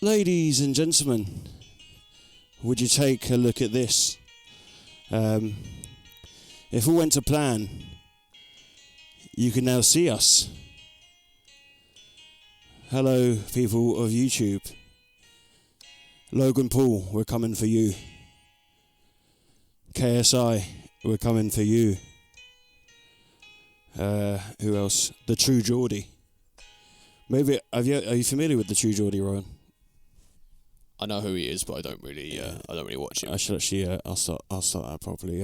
Ladies and gentlemen, would you take a look at this? If all went to plan, you can now see us. Hello, people of YouTube. Logan Paul, we're coming for you. KSI, we're coming for you. Who else? The True Geordie. Maybe are you familiar with the True Geordie, Rowan? I know who he is, but I don't really watch him. I should actually. I'll start that properly.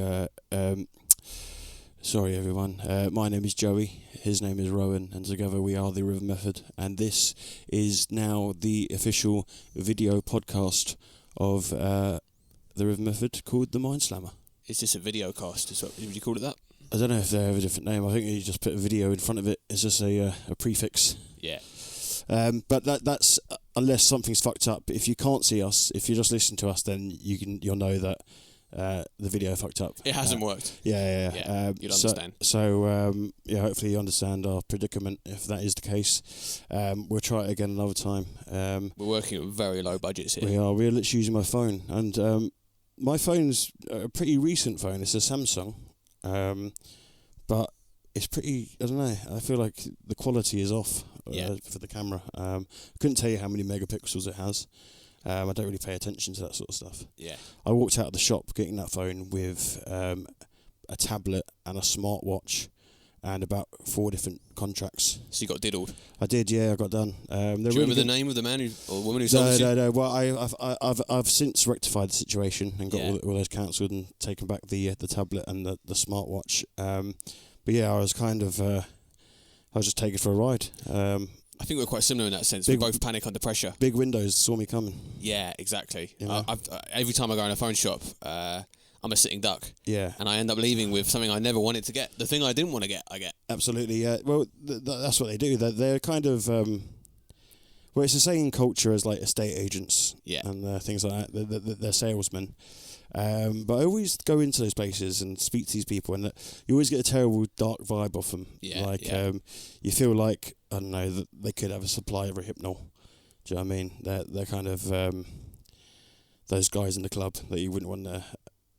Sorry, everyone. My name is Joey. His name is Rowan, and together we are the River Method. And this is now the official video podcast of the River Method, called the MINDSLAMMER. Is this a video cast? Would you call it that? I don't know if they have a different name. I think you just put a video in front of it. It's just a prefix. Yeah. But that's unless something's fucked up. If you can't see us, if you're just listening to us, then you'll know that the video fucked up. It hasn't worked. Yeah. You'll understand. So hopefully you understand our predicament if that is the case. We'll try it again another time. We're working with very low budgets here. We're literally using my phone, and my phone's a pretty recent phone. It's a Samsung, but it's pretty. I don't know. I feel like the quality is off for the camera. I couldn't tell you how many megapixels it has. I don't really pay attention to that sort of stuff. Yeah. I walked out of the shop getting that phone with a tablet and a smartwatch and about 4 different contracts. So you got diddled? I did, yeah. I got done. Do you remember the name of the man or woman who sold it? No. Well, I've since rectified the situation and got all those cancelled and taken back the tablet and the smartwatch. But yeah, I was kind of I was just taken for a ride. I think we're quite similar in that sense. We both panic under pressure. Big windows saw me coming. Yeah, exactly. You know? Every time I go in a phone shop, I'm a sitting duck. Yeah. And I end up leaving with something I never wanted to get. The thing I didn't want to get, I get. Absolutely, yeah. Well, that's what they do. They're kind of... well, it's the same culture as like estate agents and things like that. They're salesmen. But I always go into those places and speak to these people, and you always get a terrible dark vibe off them. You feel like, I don't know, that they could have a supply of a Hypnol. Do you know what I mean? They're kind of those guys in the club that you wouldn't want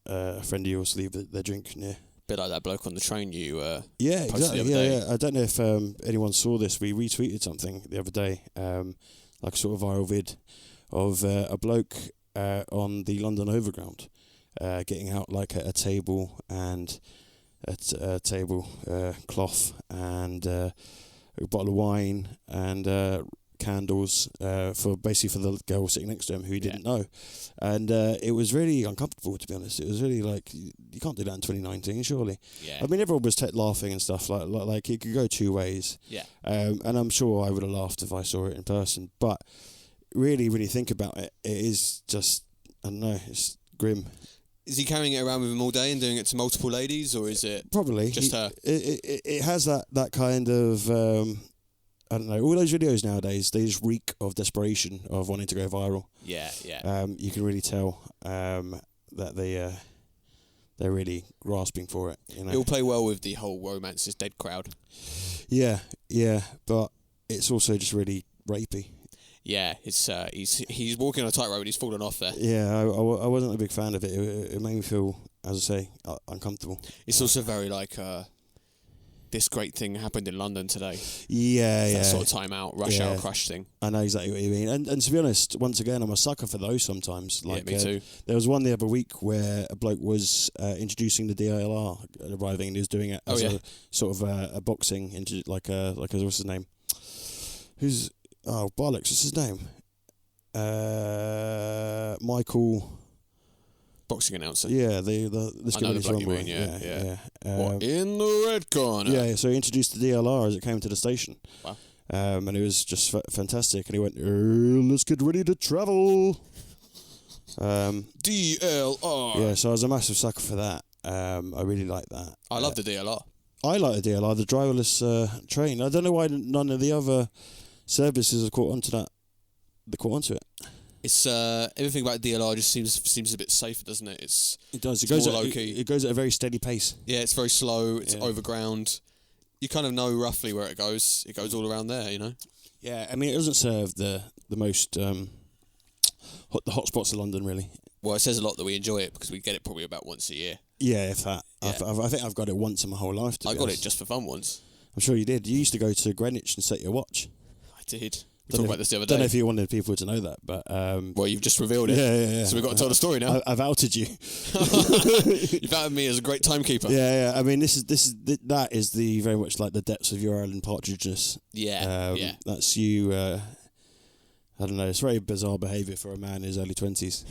a friend of yours to leave their drink near. Bit like that bloke on the train you posted exactly. The other day. I don't know if anyone saw this. We retweeted something the other day, like a sort of viral vid of a bloke on the London Overground. Getting out like a table and a table cloth and a bottle of wine and candles for the girl sitting next to him who he didn't know, and it was really uncomfortable, to be honest. It was really like, you can't do that in 2019, surely. I mean, everyone was laughing and stuff, like it could go two ways. And I'm sure I would have laughed if I saw it in person, but really when you think about it, it is just, I don't know, it's grim. Is he carrying it around with him all day and doing it to multiple ladies, or is it probably just her? It has that kind of, I don't know, all those videos nowadays, they just reek of desperation, of wanting to go viral. Yeah. You can really tell that they're really grasping for it. You know? It will play well with the whole romance is dead crowd. Yeah, but it's also just really rapey. Yeah, it's he's walking on a tightrope and he's fallen off there. Yeah, I wasn't a big fan of it. It made me feel, as I say, uncomfortable. It's also very like this great thing happened in London today. That sort of time out, rush hour crush thing. I know exactly what you mean. And to be honest, once again, I'm a sucker for those sometimes. Like, me too. There was one the other week where a bloke was introducing the DLR arriving, and he was doing it as a sort of a boxing, what's his name? Bollocks, what's his name? Michael... Boxing announcer. Yeah, this guy is wrong way. Yeah. In the red corner. Yeah, so he introduced the DLR as it came to the station. Wow. And it was just fantastic. And he went, let's get ready to travel. DLR. Yeah, so I was a massive sucker for that. I really like that. I love the DLR. I like the DLR, the driverless train. I don't know why none of the other services have caught onto that. They caught onto it. It's everything about DLR just seems a bit safer, doesn't it? It does. It goes more low key. It goes at a very steady pace. Yeah, it's very slow. It's overground. You kind of know roughly where it goes. It goes all around there, you know. Yeah, I mean, it doesn't serve the most the hot spots of London, really. Well, it says a lot that we enjoy it because we get it probably about once a year. Yeah, if that. Yeah. I think I've got it once in my whole life. I got it just for fun once. I'm sure you did. You used to go to Greenwich and set your watch. I did. We talked about this the other day. Don't know if you wanted people to know that, but... well, you've just revealed it. Yeah. So we've got to tell the story now. I've outed you. You've outed me as a great timekeeper. Yeah. I mean, that is the very much like the depths of your Ireland partridgeness. Yeah. That's you... I don't know. It's very bizarre behaviour for a man in his early 20s.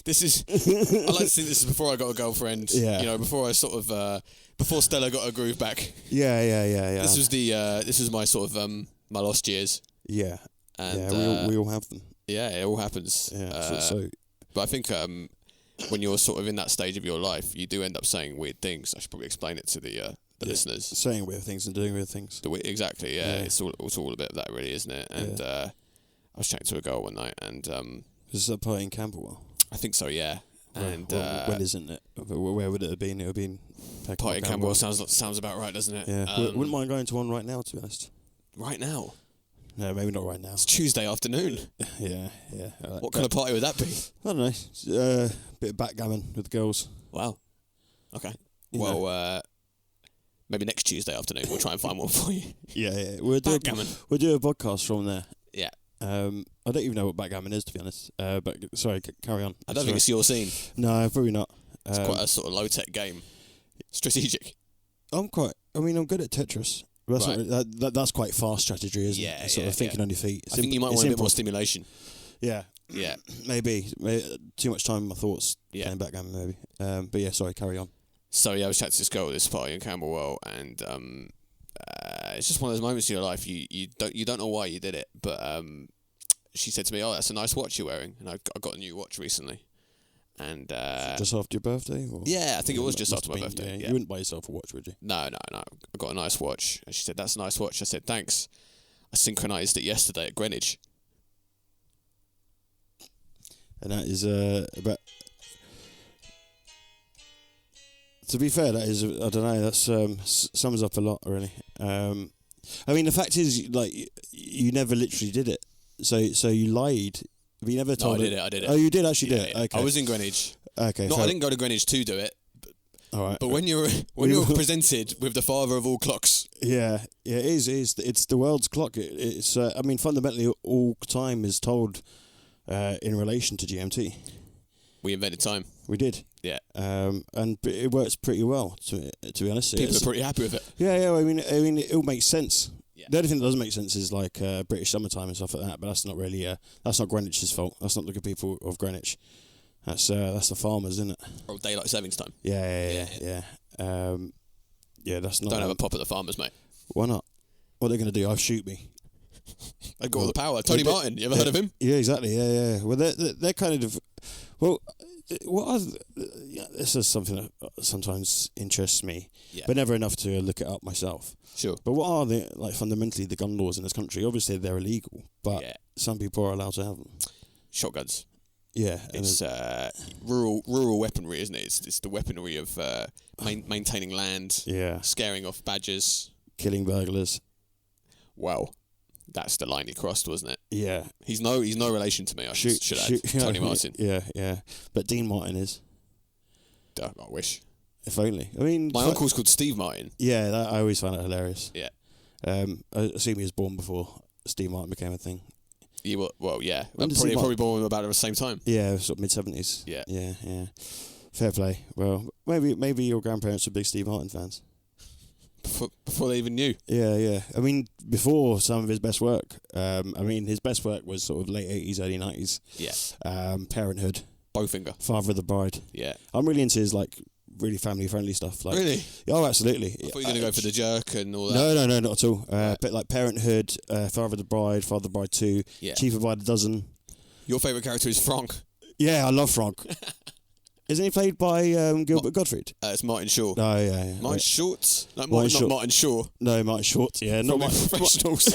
This is... I like to think this is before I got a girlfriend. Yeah. You know, before I sort of... before Stella got her groove back. Yeah. This was this was my sort of... my lost years. Yeah. And, we all have them. Yeah, it all happens. Yeah. But I think when you're sort of in that stage of your life, you do end up saying weird things. I should probably explain it to the listeners. Saying weird things and doing weird things. Exactly, yeah. It's all a bit of that, really, isn't it? And I was chatting to a girl one night, and is this a party in Camberwell? I think so, yeah. And when isn't it? Where would it have been? It would have been party in Camberwell. Sounds about right, doesn't it? Yeah. Wouldn't mind going to one right now, to be honest. Right now? No, maybe not right now. It's Tuesday afternoon. Yeah. What kind of party would that be? I don't know. Bit of backgammon with the girls. Wow. Okay. Well, maybe next Tuesday afternoon we'll try and find one for you. Yeah. We'll do a podcast from there. Yeah. I don't even know what backgammon is, to be honest. But sorry, carry on. I don't think it's your scene. No, probably not. It's quite a sort of low-tech game. Strategic. I'm good at Tetris. That's quite fast strategy, isn't it? Sort of thinking on your feet. I think you might want a bit more stimulation. Yeah. Maybe too much time in my thoughts. Yeah. Playing backgammon, maybe. But yeah, sorry, carry on. So yeah, I was chatting to this girl at this party in Camberwell, and it's just one of those moments in your life you don't know why you did it, but she said to me, "Oh, that's a nice watch you're wearing," and I got a new watch recently. And just after your birthday? Or? Yeah, I think it was just after my birthday. Yeah. You wouldn't buy yourself a watch, would you? No. I got a nice watch. And she said, "That's a nice watch." I said, "Thanks. I synchronised it yesterday at Greenwich." And that is about... To be fair, that is... I don't know, that's sums up a lot, really. I mean, the fact is, like, you never literally did it. So you lied... But you never told I did it. Oh, you did actually do it? Okay. I was in Greenwich. Okay. I didn't go to Greenwich to do it. All right. But when you're presented with the father of all clocks... Yeah, it is. It's the world's clock. It's. I mean, fundamentally, all time is told in relation to GMT. We invented time. We did. Yeah. And it works pretty well, to be honest. People are pretty happy with it. Yeah. I mean, it all makes sense. Yeah. The only thing that doesn't make sense is like British summertime and stuff like that, but that's not really that's not Greenwich's fault. That's not the good people of Greenwich. That's the farmers, isn't it? Or daylight savings time. Yeah. That's not. Don't have a pop at the farmers, mate. Why not? What are they going to do? Shoot me. They've got all the power. Tony Martin, you ever heard of him? Yeah, exactly. Yeah. Well, they're kind of. Well, this is something that sometimes interests me, but never enough to look it up myself. Sure. But what are fundamentally the gun laws in this country? Obviously, they're illegal, but some people are allowed to have them. Shotguns. Yeah, it's rural weaponry, isn't it? It's the weaponry of maintaining land. Yeah. Scaring off badgers. Killing burglars. Well, that's the line he crossed, wasn't it? Yeah. He's no relation to me. I should add. Tony Martin. Yeah. But Dean Martin is. I wish. If only. I mean, my uncle's called Steve Martin. Yeah, I always find it hilarious. Yeah. I assume he was born before Steve Martin became a thing. Well, yeah. Probably born about at the same time. Yeah, sort of mid-70s. Yeah. Fair play. Well, maybe your grandparents were big Steve Martin fans. Before they even knew. Yeah. I mean, before some of his best work. His best work was sort of late 80s, early 90s. Yeah. Parenthood. Bowfinger. Father of the Bride. Yeah. I'm really into his, like, really family-friendly stuff. Like, really? Oh, absolutely. I thought you were going to go for the jerk and all that. No, not at all. But like Parenthood, Father of the Bride, Father of the Bride 2, Cheaper by the Dozen. Your favourite character is Frank. Yeah, I love Frank. Isn't he played by Gilbert Godfried? It's Martin Shaw. Oh, yeah. Martin Short? No, Martin not Martin Shaw. No, Martin Short, yeah. Not Martin Professionals.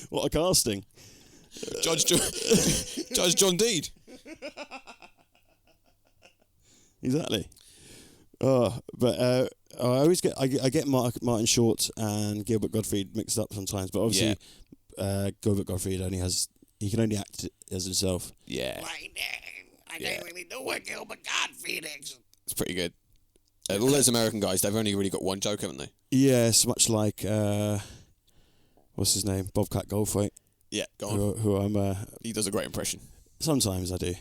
What a casting. Judge John Deed. Exactly. But I always get Martin Short and Gilbert Godfried mixed up sometimes. But obviously, Gilbert Godfried he can only act as himself. Yeah. I don't really know what Gilbert Godfried is. It's pretty good. All those American guys, they've only really got one joke, haven't they? Yeah, it's much like what's his name, Bobcat Goldthwait. Yeah, go on. Who I'm. He does a great impression. Sometimes I do.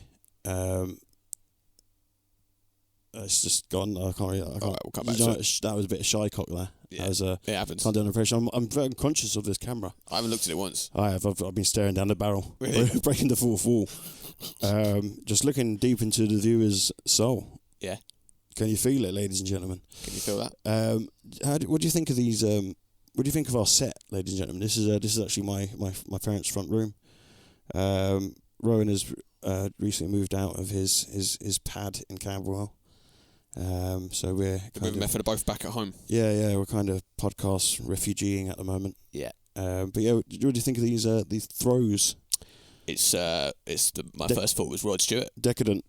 It's just gone. I can't. Really, I can't. All right, we'll come back you know, to it. that was a bit of shy cock there. Yeah, it happens. Can't do an impression. I'm very conscious of this camera. I haven't looked at it once. I have. I've been staring down the barrel, Really? breaking the fourth wall, just looking deep into the viewer's soul. Yeah. Can you feel it, ladies and gentlemen? Can you feel that? What do you think of these? What do you think of our set, ladies and gentlemen? This is actually my parents' front room. Rowan has recently moved out of his pad in Camberwell. So we're With Method are both back at home. Yeah, we're kind of podcast refugeeing at the moment. Yeah. But yeah, what do you think of these throws? My first thought was Rod Stewart. Decadent,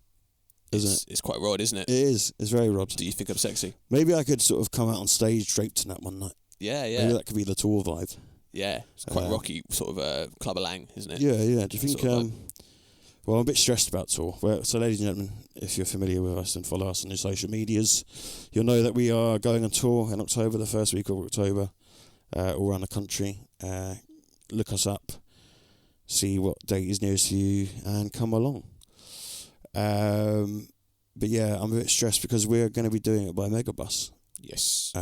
isn't it? It's quite Rod, isn't it? It is. It's very Rod. Do you think I'm sexy? Maybe I could sort of come out on stage draped in that one night. Yeah. Maybe that could be the tour vibe. Yeah, it's quite rocky, sort of Club of Lang, isn't it? Yeah. Do you think? Sort of Well, I'm a bit stressed about tour. So, ladies and gentlemen, if you're familiar with us and follow us on your social medias, you'll know that we are going on tour in October, the first week of October, all around the country. Look us up, see what date is nearest to you, and come along. But yeah, I'm a bit stressed because we're going to be doing it by Megabus. Yes.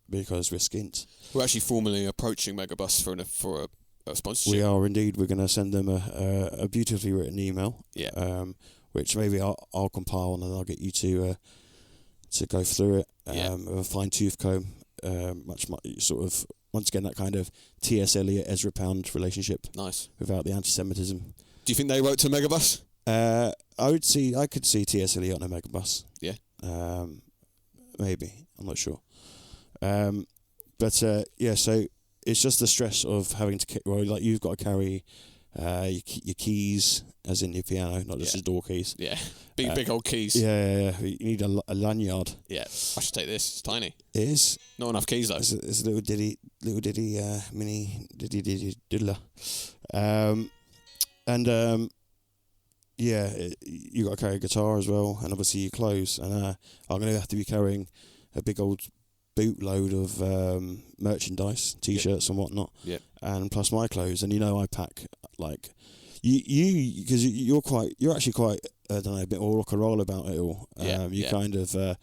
Because we're skint. We're actually formally approaching Megabus for a sponsorship. We are indeed. We're going to send them a beautifully written email. Yeah. Which maybe I'll compile and then I'll get you to go through it. With a fine tooth comb. Much sort of once again that kind of T.S. Eliot Ezra Pound relationship. Nice. Without the anti-Semitism. Do you think they wrote to Megabus? I could see T.S. Eliot on a Megabus. Yeah. Maybe. I'm not sure. So it's just the stress of having to like you've got to carry your keys, as in your piano, not just your door keys. Yeah, big old keys. Yeah. You need a lanyard. Yeah, I should take this. It's tiny. It is. Not enough keys though. It's a little ditty, mini ditty diddler. You got to carry a guitar as well, and obviously your clothes. And I'm going to have to be carrying a big old bootload of merchandise, t-shirts and whatnot. Yeah. And plus my clothes. And I pack like because you're actually quite I don't know, a bit more rock and roll about it all. Kind of I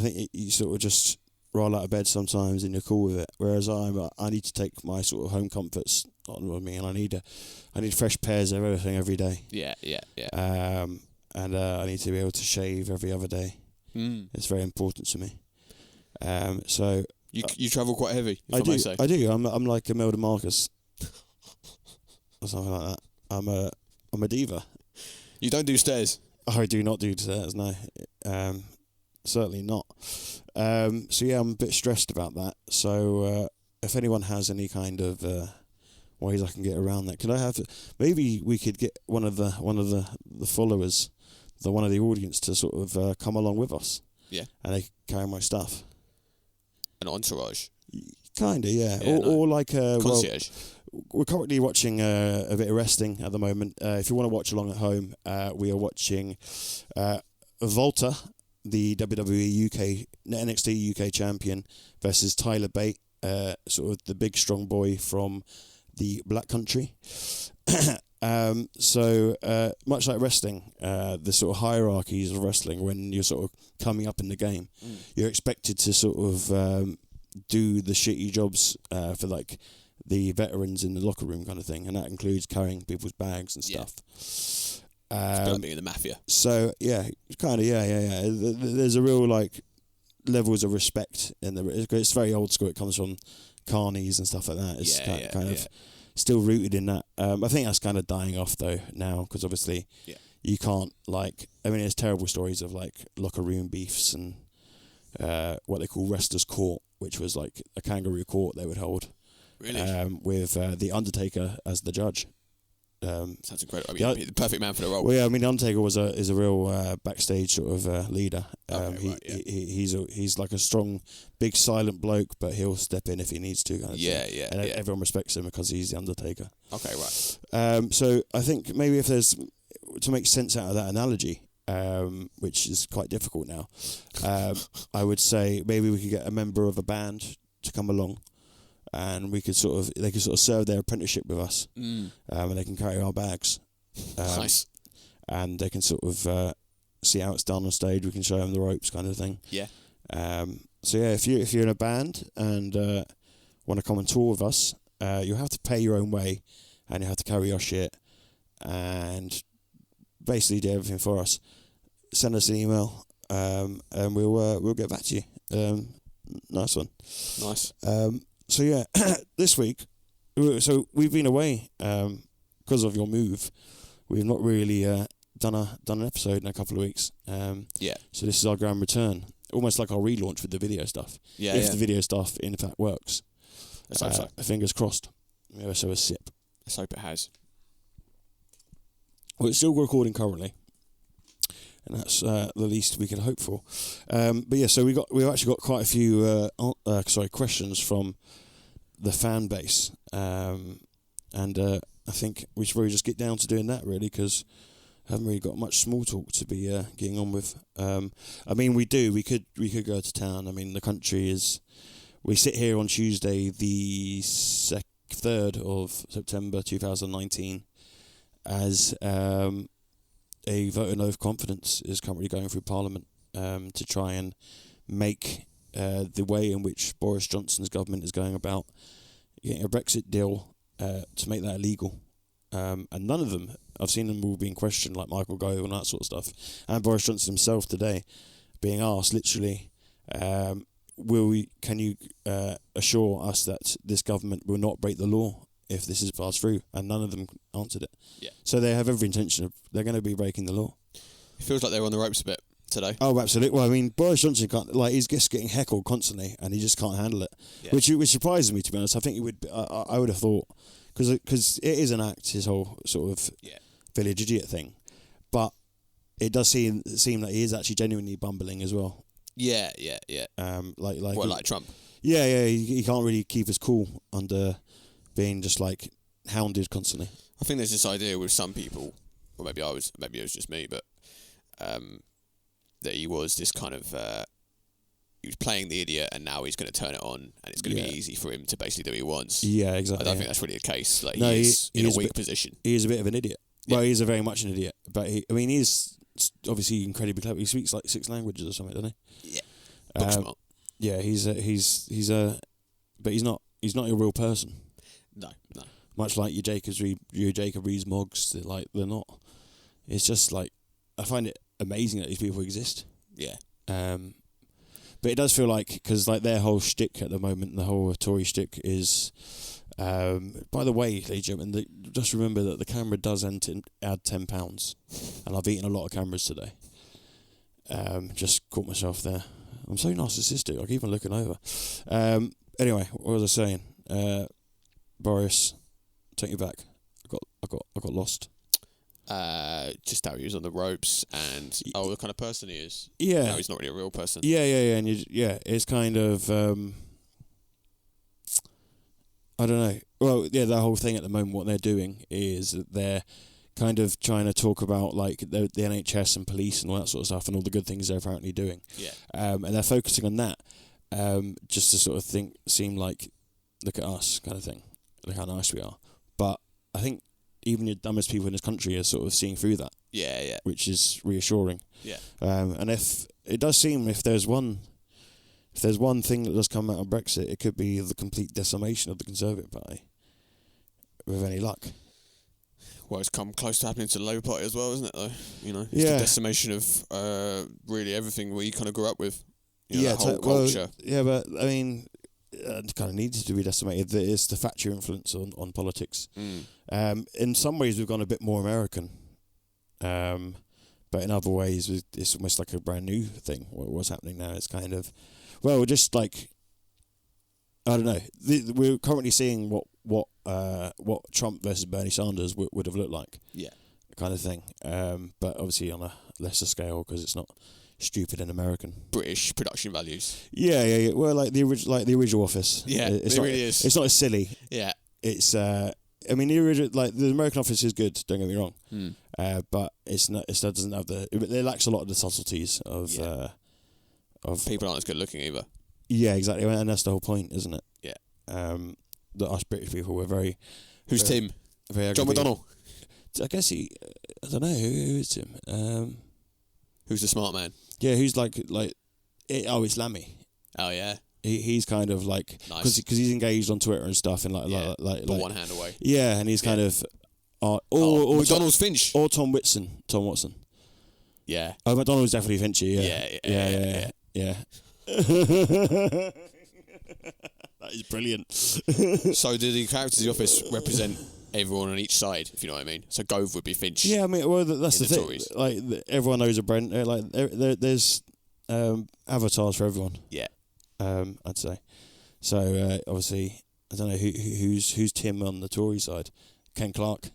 think you sort of just roll out of bed sometimes and you're cool with it. Whereas I need to take my sort of home comforts on with me, and I need fresh pairs of everything every day. Yeah. And I need to be able to shave every other day. It's very important to me. So you travel quite heavy. I do. May say. I do. I'm like Imelda Marcus or something like that. I'm a diva. You don't do stairs. I do not do stairs. No, certainly not. So yeah, I'm a bit stressed about that. So if anyone has any kind of ways I can get around that, could I have? Maybe we could get one of the followers, one of the audience, to sort of come along with us. Yeah. And they carry my stuff. An entourage. Kinda, yeah. Or like concierge. We're currently watching a bit of wrestling at the moment. If you want to watch along at home, we are watching Volta, the WWE NXT UK champion, versus Tyler Bate, sort of the big strong boy from the Black Country. So much like wrestling, the sort of hierarchies of wrestling, when you're sort of coming up in the game, you're expected to sort of do the shitty jobs for like the veterans in the locker room kind of thing, and that includes carrying people's bags and stuff. It's being in the mafia. So yeah, kind of yeah. There's a real like levels of respect in it's very old school. It comes from carnies and stuff like that. It's kind of still rooted in that. I think that's kind of dying off though now, because obviously you can't there's terrible stories of like locker room beefs and what they call wrestlers' court, which was like a kangaroo court they would hold. Really? With the Undertaker as the judge. Sounds incredible. I mean, he's the perfect man for the role. Well, yeah, I mean, Undertaker is a real backstage sort of leader. He's like a strong, big, silent bloke, but he'll step in if he needs to. Kind of thing. And everyone respects him because he's the Undertaker. Okay, right. So I think maybe if there's to make sense out of that analogy, which is quite difficult now, I would say maybe we could get a member of a band to come along. And they could sort of serve their apprenticeship with us, and they can carry our bags. Nice. And they can sort of see how it's done on stage. We can show them the ropes, kind of thing. Yeah. So yeah, if you're in a band and want to come and tour with us, you'll have to pay your own way, and you have to carry your shit, and basically do everything for us. Send us an email, and we'll get back to you. Nice one. Nice. So yeah, this week, so we've been away because of your move. We've not really done an episode in a couple of weeks. So this is our grand return, almost like our relaunch with the video stuff. If the video stuff in fact works. Let's hope so. Fingers crossed. So a sip. Let's hope it has. Well, it's still recording currently, and that's the least we can hope for. But yeah, so we've actually got quite a few questions from the fan base, and I think we should probably just get down to doing that really, because I haven't really got much small talk to be getting on with. I mean, we could go to town. I mean, the country is. We sit here on Tuesday, the 3rd of September 2019, as a vote of no confidence is currently going through Parliament to try and make the way in which Boris Johnson's government is going about getting a Brexit deal to make that illegal. And none of them, I've seen them all being questioned, like Michael Gove and that sort of stuff, and Boris Johnson himself today being asked literally, can you assure us that this government will not break the law if this is passed through? And none of them answered it. Yeah. So they have every intention of, they're going to be breaking the law. It feels like they're on the ropes a bit today. Oh, absolutely. Well, I mean, Boris Johnson can't, he's just getting heckled constantly, and he just can't handle it, which surprises me, to be honest. I think he would. I would have thought, because it is an act, his whole sort of village idiot thing, but it does seem that he is actually genuinely bumbling as well. Yeah. Like Trump. Yeah. He can't really keep his cool under being just like hounded constantly. I think there's this idea with some people, or maybe it was just me, but that he was this kind of he was playing the idiot, and now he's going to turn it on, and it's going to be easy for him to basically do what he wants. Yeah, exactly. I don't think that's really the case. Like, he is in a weak position. He is a bit of an idiot. Yeah. Well, he is very much an idiot, but he's obviously incredibly clever. He speaks like 6 languages or something, doesn't he? Yeah. Book smart. Yeah, but he's not a real person. No. Much like your Jacob Rees-Moggs, they're not. It's just like, I find it amazing that these people exist. Yeah. But it does feel like, because like their whole shtick at the moment, the whole Tory shtick is, by the way, ladies and gentlemen, just remember that the camera does add £10, and I've eaten a lot of cameras today. Just caught myself there. I'm so narcissistic. I keep on looking over. Anyway, what was I saying? Boris, take me back. I got lost. Just how he was on the ropes, and the kind of person he is. Yeah, no, he's not really a real person. Yeah, and it's kind of I don't know. Well, yeah, the whole thing at the moment, what they're doing is that they're kind of trying to talk about like the NHS and police and all that sort of stuff, and all the good things they're apparently doing. Yeah. And they're focusing on that, just to sort of seem like, look at us, kind of thing, look how nice we are. But I think even the dumbest people in this country are sort of seeing through that. Yeah. Which is reassuring. Yeah. And if it does seem, if there's one thing that does come out of Brexit, it could be the complete decimation of the Conservative Party, with any luck. Well, it's come close to happening to the Labour Party as well, isn't it, though? You know, it's the decimation of really everything we kind of grew up with. The whole culture. But I mean, it kind of needs to be decimated. It's the Thatcher influence on politics. In some ways, we've gone a bit more American, but in other ways, it's almost like a brand new thing. What's happening now is kind of, just like, I don't know. We're currently seeing what what Trump versus Bernie Sanders would have looked like. Yeah. Kind of thing. But obviously on a lesser scale because it's not stupid and American. British production values. Yeah. Well, like the original Office. Yeah, it's it not, really is. It's not as silly. Yeah. It's I mean the original, like the American Office is good. Don't get me wrong. But it's not. It doesn't have it lacks a lot of the subtleties of People aren't as good looking either. Yeah, exactly, and that's the whole point, isn't it? Yeah. That us British people were very. Who's very, Tim? Very John McDonnell. I guess I don't know who is Tim. Who's the smart man? Yeah, who's it's Lammy. Oh yeah. He's kind of like because he's engaged on Twitter and stuff and like one hand away. Yeah, and he's kind of or McDonald's Finch or Tom Watson. Yeah. Oh, McDonald's definitely Finchy. Yeah. That is brilliant. So do the characters of the Office represent everyone on each side, if you know what I mean? So Gove would be Finch. Yeah, I mean, well, that's the thing. Tories. Like, everyone knows a Brent. There's avatars for everyone. Yeah. I'd say. So obviously, I don't know who's Tim on the Tory side. Ken Clark.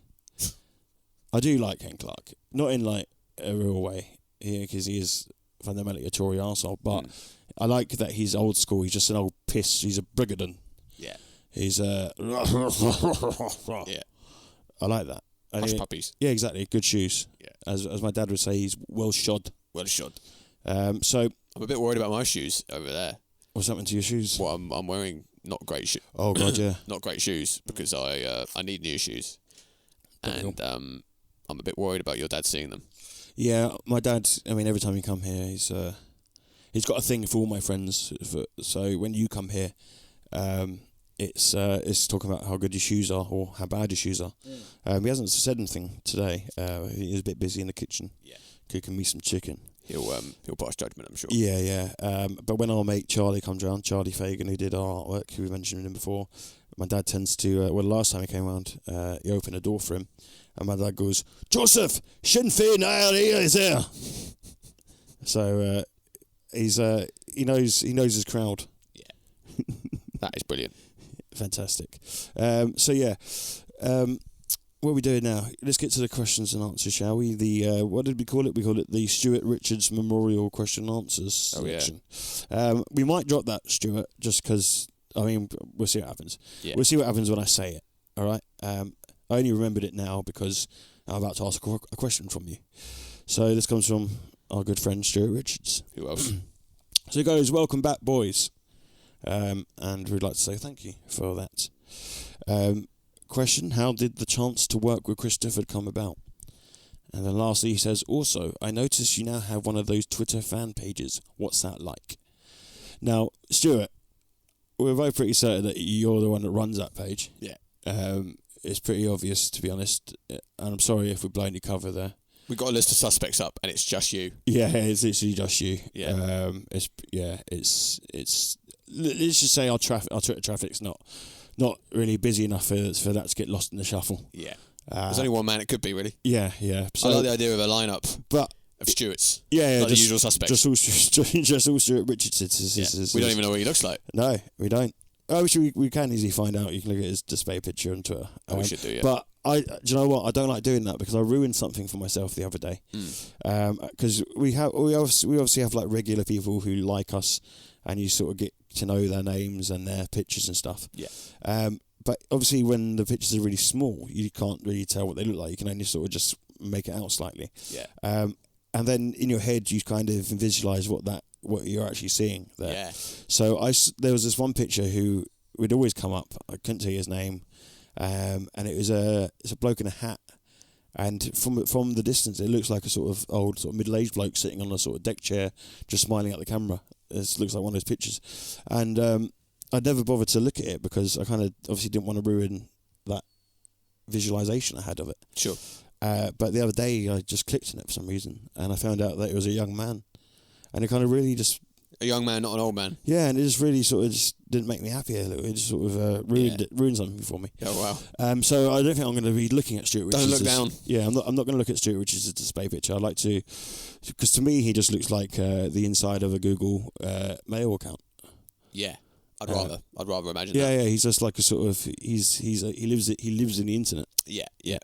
I do like Ken Clark, not in like a real way, because he is fundamentally a Tory arsehole, but I like that he's old school. He's just an old piss. He's a brigadon. Yeah. He's yeah. I like that. Hush puppies. Yeah, exactly. Good shoes. Yeah. As my dad would say, he's well shod. Well shod. So I'm a bit worried about my shoes over there. What's happened to your shoes? Well, I'm wearing not great shoes. Oh god, yeah. Not great shoes because I need new shoes, and I'm a bit worried about your dad seeing them. Yeah, my dad. I mean, every time you come here, he's got a thing for all my friends. So when you come here, it's talking about how good your shoes are or how bad your shoes are. He hasn't said anything today. He was a bit busy in the kitchen, cooking me some chicken. He'll pass judgment, I'm sure. Yeah. But when our mate Charlie comes round, Charlie Fagan, who did our artwork, who we mentioned him before, my dad tends to. Well, the last time he came round, he opened a door for him, and my dad goes, "Joseph, Sinn Féin is here." So he knows his crowd. Yeah, that is brilliant. Fantastic. What are we doing now? Let's get to the questions and answers, shall we? The what did we call it? We called it the Stuart Richards Memorial Question and Answers selection. We might drop that, Stuart, just because. I mean, we'll see what happens. Yeah. We'll see what happens when I say it. All right. I only remembered it now because I'm about to ask a question from you. So this comes from our good friend Stuart Richards. Who else? So he goes, "Welcome back, boys," and we'd like to say thank you for that. Question: how did the chance to work with Christopher come about? And then lastly, he says, "Also, I notice you now have one of those Twitter fan pages. What's that like?" Now, Stuart, we're both pretty certain that you're the one that runs that page. Yeah. It's pretty obvious, to be honest, and I'm sorry if we're blowing your cover there. We got a list of suspects up, and it's just you. Yeah, it's literally just you. Yeah. It's. Let's just say our Twitter traffic's not really busy enough for that to get lost in the shuffle. Yeah. There's only one man it could be, really. Yeah. So, I like the idea of a lineup of Stuarts. Yeah, like the usual suspects. Just all Stuart Richards. We don't even know what he looks like. No, we don't. Oh, we can easily find out. You can look at his display picture on Twitter. We should do, yeah. But do you know what? I don't like doing that because I ruined something for myself the other day. Because we obviously have like regular people who like us, and you sort of get to know their names and their pictures and stuff. Yeah. But obviously, when the pictures are really small, you can't really tell what they look like. You can only sort of just make it out slightly. Yeah. And then in your head, you kind of visualize what you're actually seeing there. Yeah. So there was this one picture who would always come up. I couldn't tell you his name, and it's a bloke in a hat. And from the distance, it looks like a sort of old, sort of middle-aged bloke sitting on a sort of deck chair, just smiling at the camera. It looks like one of those pictures. And I'd never bothered to look at it because I kind of obviously didn't want to ruin that visualization I had of it. Sure. But the other day, I just clicked on it for some reason, and I found out that it was a young man. And it kind of really just... A young man, not an old man. Yeah, and it just really sort of just didn't make me happy a little. It just sort of ruined something for me. Oh, wow. So I don't think I'm going to be looking at Stuart Richards. Don't look down. Yeah, I'm not going to look at Stuart Richards' display picture. I'd like to... Because to me, he just looks like the inside of a Google Mail account. Yeah. I'd rather imagine Yeah, that. yeah. He's just like a sort of he lives in the internet. Yeah.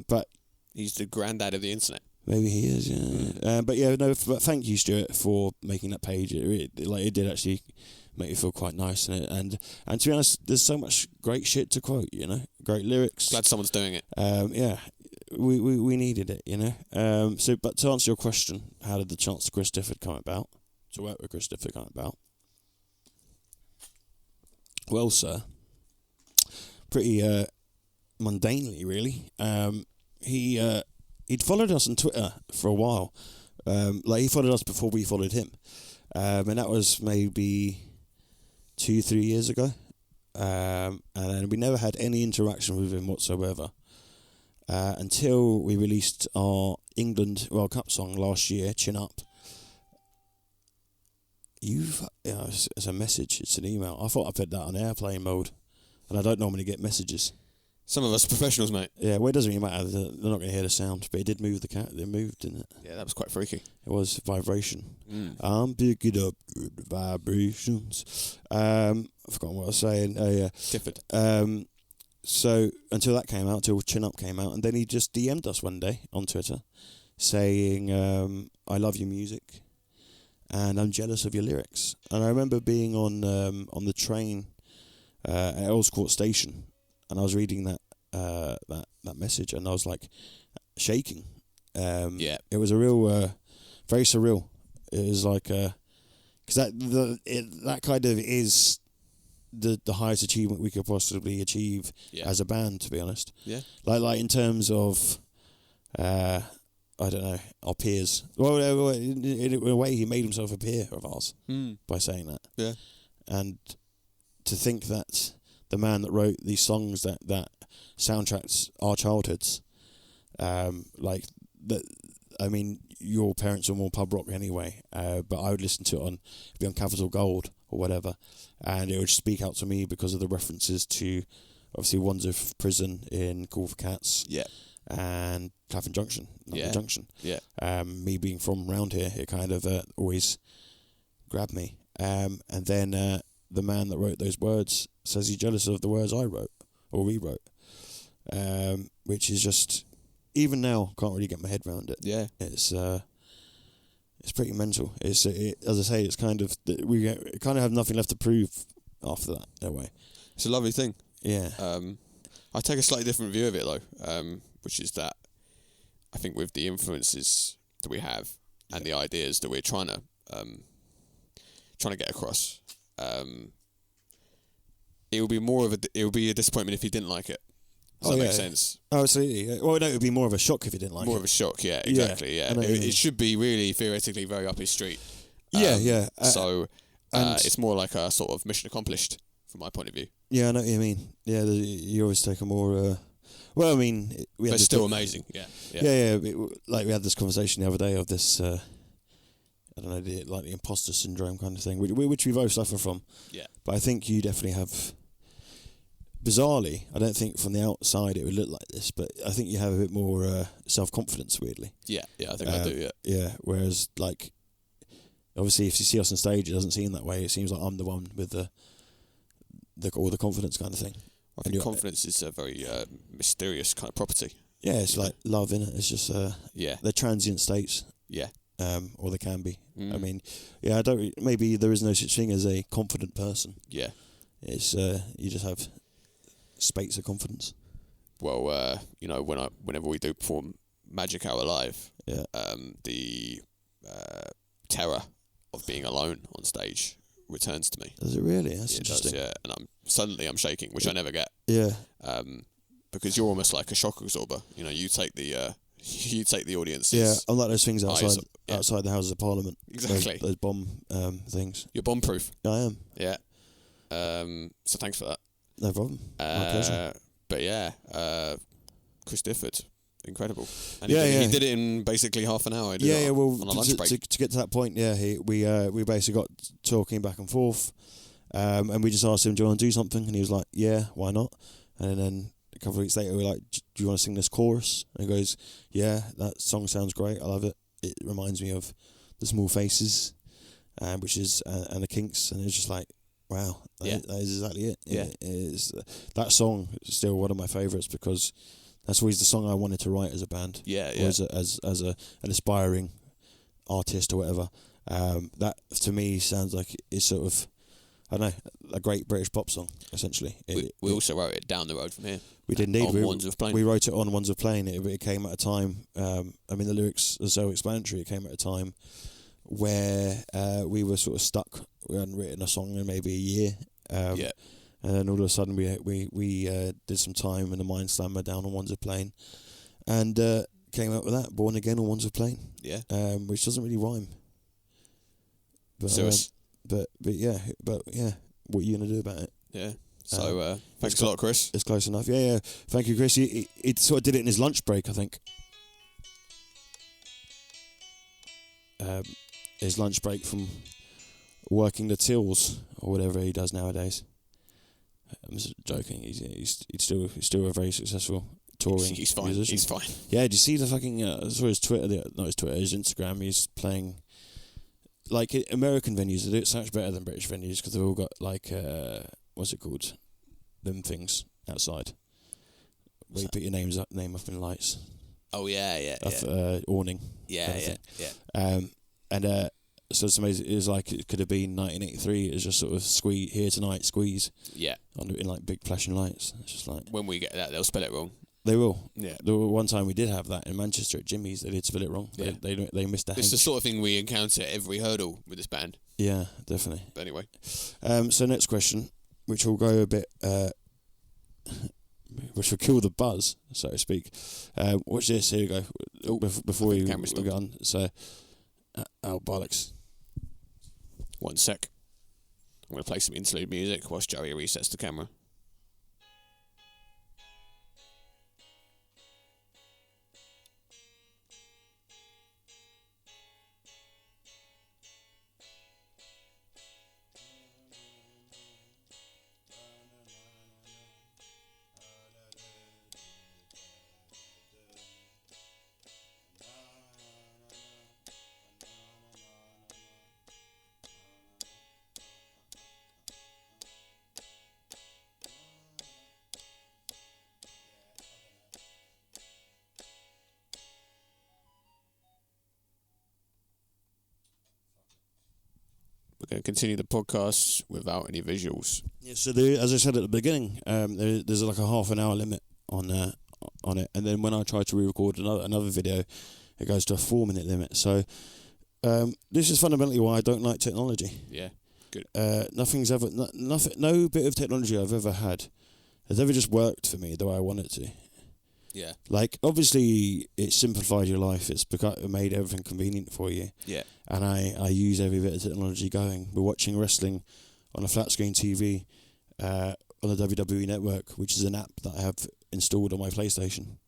But He's the granddad of the internet. maybe he is. Yeah. But yeah, no. But thank you, Stuart, for making that page. It did actually make me feel quite nice, and to be honest, there's so much great shit to quote. Great lyrics. Glad someone's doing it. Yeah. We needed it, but to answer your question, how did the chance to Chris Difford come about? To work with Chris Difford come about? Well, sir, pretty mundanely, really. He'd followed us on Twitter for a while. He followed us before we followed him, and that was maybe 2-3 years ago. And then we never had any interaction with him whatsoever. Until we released our England World Cup song last year, Chin Up. It's a message, it's an email. I thought I put that on airplane mode, and I don't normally get messages. Some of us are professionals, mate. Yeah, well, it doesn't really matter. They're not going to hear the sound, but it did move the cat. It moved, didn't it? Yeah, that was quite freaky. It was vibration. I'm picking up good vibrations. I've forgotten what I was saying. Oh, yeah. Difford. So until that came out, till Chin Up came out, and then he just DM'd us one day on Twitter saying, I love your music and I'm jealous of your lyrics. And I remember being on the train at Earls Court Station, and I was reading that message, and I was like shaking. It was a real, very surreal. It was like, because that kind of is the highest achievement we could possibly achieve as a band, to be honest. Yeah. Like in terms of, I don't know, our peers. Well, in a way, he made himself a peer of ours by saying that. Yeah. And to think that the man that wrote these songs that soundtracks our childhoods, like that. I mean, your parents were more pub rock anyway, but I would listen to it it'd be on Capital Gold or whatever, and it would speak out to me because of the references to, obviously, Wands of Prison in Call for Cats, and Clapham Junction, Junction. Yeah. Me being from round here, it kind of always grabbed me. And then the man that wrote those words says he's jealous of the words I wrote or rewrote, which is just, even now, can't really get my head around it. Yeah. It's pretty mental. As I say, it's kind of we kind of have nothing left to prove after that. In a way, it's a lovely thing. Yeah. I take a slightly different view of it though, which is that I think with the influences that we have and the ideas that we're trying to get across, it would be a disappointment if he didn't like it. Does that make sense? Oh, absolutely. Yeah. Well, no, it would be more of a shock if he didn't like it. More of a shock, yeah, exactly. Yeah, it should be really theoretically very up his street. Yeah. So it's more like a sort of mission accomplished from my point of view. Yeah, I know what you mean. Yeah, you always take a more. Well, I mean, but still amazing. Yeah. Like we had this conversation the other day of this. I don't know, the imposter syndrome kind of thing, which we both suffer from. Yeah. But I think you definitely have. Bizarrely, I don't think from the outside it would look like this, but I think you have a bit more self-confidence, weirdly. Yeah, I think I do, yeah. Yeah, whereas, like, obviously if you see us on stage, it doesn't seem that way. It seems like I'm the one with all the confidence kind of thing. I think confidence is a very mysterious kind of property. Yeah, it's like love, innit? It's just, they're transient states. Yeah. Or they can be. I mean, yeah, maybe there is no such thing as a confident person. Yeah. It's, you just have spates of confidence. Well, whenever we do perform Magic Hour live, the terror of being alone on stage returns to me. Does it really? That's interesting. Does, yeah, and I'm shaking, which I never get. Yeah. Because you're almost like a shock absorber. You take the audience. Yeah, unlike those things outside the Houses of Parliament. Exactly. Those bomb things. You're bomb proof. I am. Yeah. So thanks for that. No problem. My pleasure. But yeah, Chris Difford, incredible. And he did it in basically half an hour. Well, on a lunch break. To get to that point, we basically got talking back and forth, and we just asked him, "Do you want to do something?" And he was like, "Yeah, why not?" And then a couple of weeks later, we were like, "Do you want to sing this chorus?" And he goes, "Yeah, that song sounds great. I love it. It reminds me of the Small Faces, which is and the Kinks." And it was just like, Wow, Yeah. that is exactly it. Yeah. It is, that song is still one of my favourites because that's always the song I wanted to write as a band. Yeah, Or as an aspiring artist or whatever. That to me sounds like it's sort of, I don't know, a great British pop song essentially. We also wrote it down the road from here. We did indeed. On Wands of Plain. We wrote it on Wands of Plain. It came at a time. I mean, the lyrics are so explanatory. It came at a time where we were sort of stuck. We hadn't written a song in maybe a year. Yeah. And then all of a sudden we did some time in the MINDSLAMMER down on Wands of Plain, and came out with that, Born Again on Wands of Plain. Yeah. Which doesn't really rhyme. But So but yeah, what are you gonna do about it? yeah. So thanks a lot, Chris. It's close enough. Yeah. Thank you, Chris. He sort of did it in his lunch break, I think. His lunch break from working the tills or whatever he does nowadays. I'm just joking. He's still a very successful touring He's fine. musician. He's fine. Yeah. Did you see the fucking? I saw his Twitter. Not his Twitter. His Instagram. He's playing. Like American venues, they do it so much better than British venues because they've all got like what's it called? Them things outside where you put your name up in lights. Oh yeah. Awning. Yeah. kind of thing. And so it's amazing. It was like it could have been 1983. It was just sort of squeeze here tonight, squeeze. Yeah. In like big flashing lights. It's just like When we get that, they'll spell it wrong. they will. Yeah. There were one time we did have that in Manchester at Jimmy's. They did spell it wrong. Yeah. They missed a It's the H. sort of thing we encounter at every hurdle with this band. Yeah, definitely. But anyway. So next question, which will go a bit, which will kill the buzz, so to speak. Watch this. Here we go. Before we get on. So, bollocks. One sec. I'm going to play some interlude music whilst Joey resets the camera. We're going to continue the podcast without any visuals. Yeah, so as I said at the beginning, there's like a half an hour limit on it, and then when I try to re-record another video, it goes to a 4-minute limit. So this is fundamentally why I don't like technology. Yeah, good. No bit of technology I've ever had has ever just worked for me the way I want it to. Yeah. Like, obviously, it simplified your life. It made everything convenient for you. Yeah. And I use every bit of technology going. We're watching wrestling on a flat screen TV on the WWE Network, which is an app that I have installed on my PlayStation.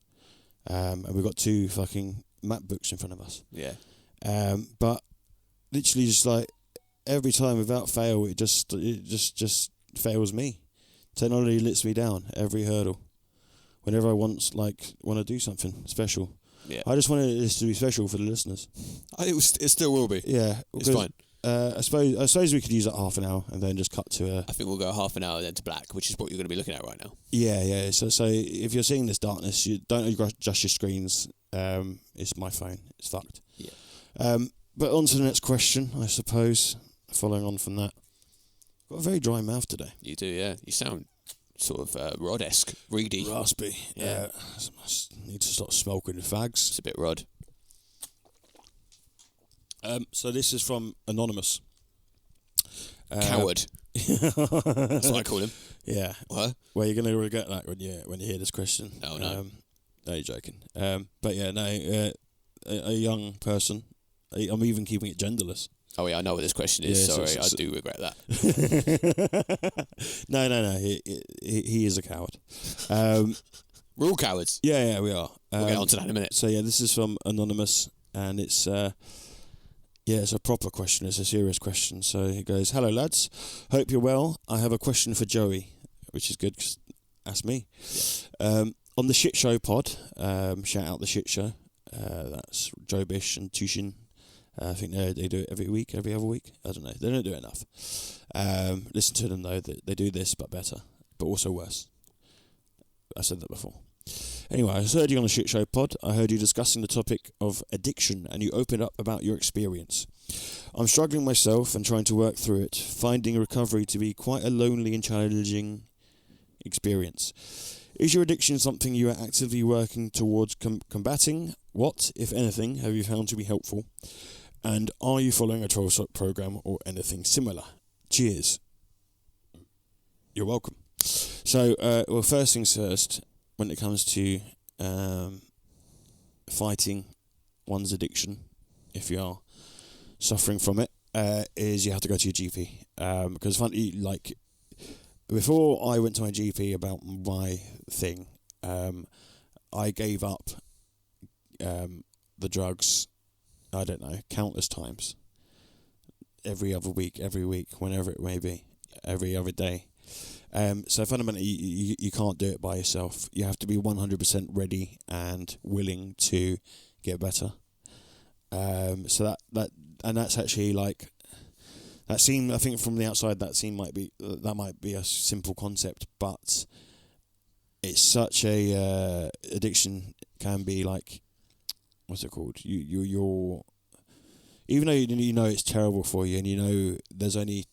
And we've got 2 fucking MacBooks in front of us. Yeah. But literally, just like every time without fail, it just fails me. Technology lets me down every hurdle. Whenever I want to do something special, Yeah. I just wanted this to be special for the listeners. It still will be. Yeah, It's fine. I suppose we could use that half an hour and then just cut to I think we'll go half an hour then to black, which is what you're going to be looking at right now. Yeah. So if you're seeing this darkness, you don't adjust your screens. It's my phone. It's fucked. Yeah. But on to the next question, I suppose. Following on from that, got a very dry mouth today. You do, yeah. You sound sort of Rod-esque, reedy. Raspy. Yeah. I need to start smoking the fags. It's a bit Rod. So this is from Anonymous. Coward. That's what I call him. Yeah. What? Well, you're gonna regret that when you hear this question. Oh, no. No, you're joking. But yeah, no. A young person. I'm even keeping it genderless. Oh, yeah, I know what this question is. Yeah, Sorry, I do regret that. No. He is a coward. We're all cowards. Yeah, we are. We'll get on to that in a minute. So yeah, this is from Anonymous, and it's it's a proper question. It's a serious question. So it goes, "Hello lads, hope you're well. I have a question for Joey," which is good because that's me. Yeah. On the Shit Show pod, shout out the Shit Show. That's Joe Bish and Tushin. I think they do it every week, every other week. I don't know. They don't do it enough. Listen to them though. They do this, but better, but also worse. I said that before. Anyway, I heard you on a Shit Show pod. I heard you discussing the topic of addiction, and you opened up about your experience. I'm struggling myself and trying to work through it, finding recovery to be quite a lonely and challenging experience. Is your addiction something you are actively working towards combating? What, if anything, have you found to be helpful? And are you following a 12-step program or anything similar? Cheers. You're welcome. So, well, first things first, when it comes to fighting one's addiction, if you are suffering from it, is you have to go to your GP. Because funny, like, before I went to my GP about my thing, I gave up the drugs, I don't know, countless times. Every other week, whenever it may be, every other day. So fundamentally, you can't do it by yourself. You have to be 100% ready and willing to get better. So that's actually like, that seemed, I think from the outside, that might be a simple concept, but it's such a addiction can be like, what's it called? You're even though you know it's terrible for you, and you know there's only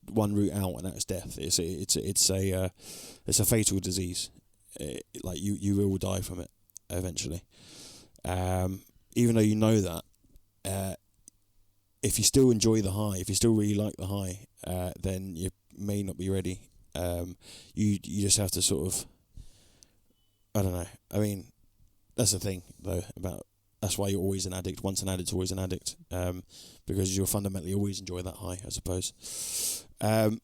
one route out, and that's death. It's a fatal disease. Like you will die from it eventually. Even though you know that, if you still enjoy the high, if you still really like the high, then you may not be ready. You just have to sort of, I don't know. I mean, that's the thing though about. That's why you're always an addict. Once an addict, always an addict. Because you'll fundamentally always enjoy that high, I suppose. But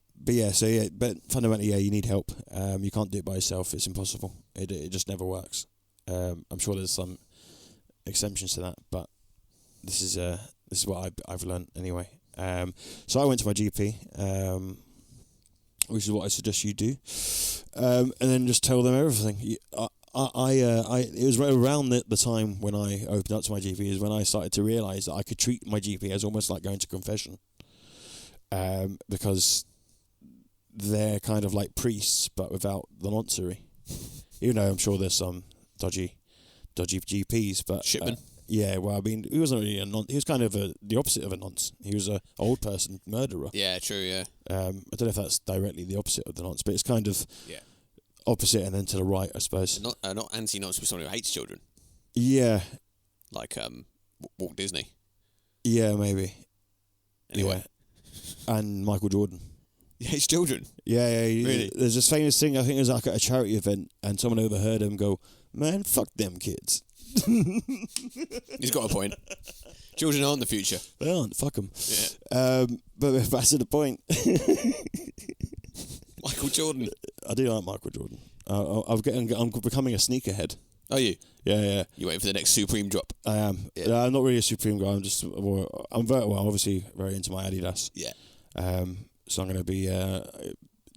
fundamentally, you need help. You can't do it by yourself. It's impossible. It just never works. I'm sure there's some exceptions to that, but this is what I've learned anyway. So I went to my GP, which is what I suggest you do, and then just tell them everything. It was around the time when I opened up to my GP is when I started to realise that I could treat my GP as almost like going to confession, because they're kind of like priests but without the noncery. Even though I'm sure there's some dodgy GPs, but Shipman. Yeah, well, I mean, he wasn't really he was kind of the opposite of a nonce. He was a old person murderer. Yeah, true. Yeah. I don't know if that's directly the opposite of the nonce, but it's kind of opposite and then to the right, I suppose. Not anti-nonce, but someone who hates children. Yeah. Like Walt Disney. Yeah, maybe. Anyway. Yeah. And Michael Jordan. He hates children. Yeah. Really? There's this famous thing, I think it was like at a charity event, and someone overheard him go, "Man, fuck them kids." He's got a point. Children aren't the future. They aren't. Fuck them. Yeah. But back to the point. Michael Jordan. I do like Michael Jordan. I'm becoming a sneakerhead. Are you? Yeah. You waiting for the next Supreme drop? I am. Yeah. I'm not really a Supreme guy. Obviously very into my Adidas. Yeah. So I'm going to be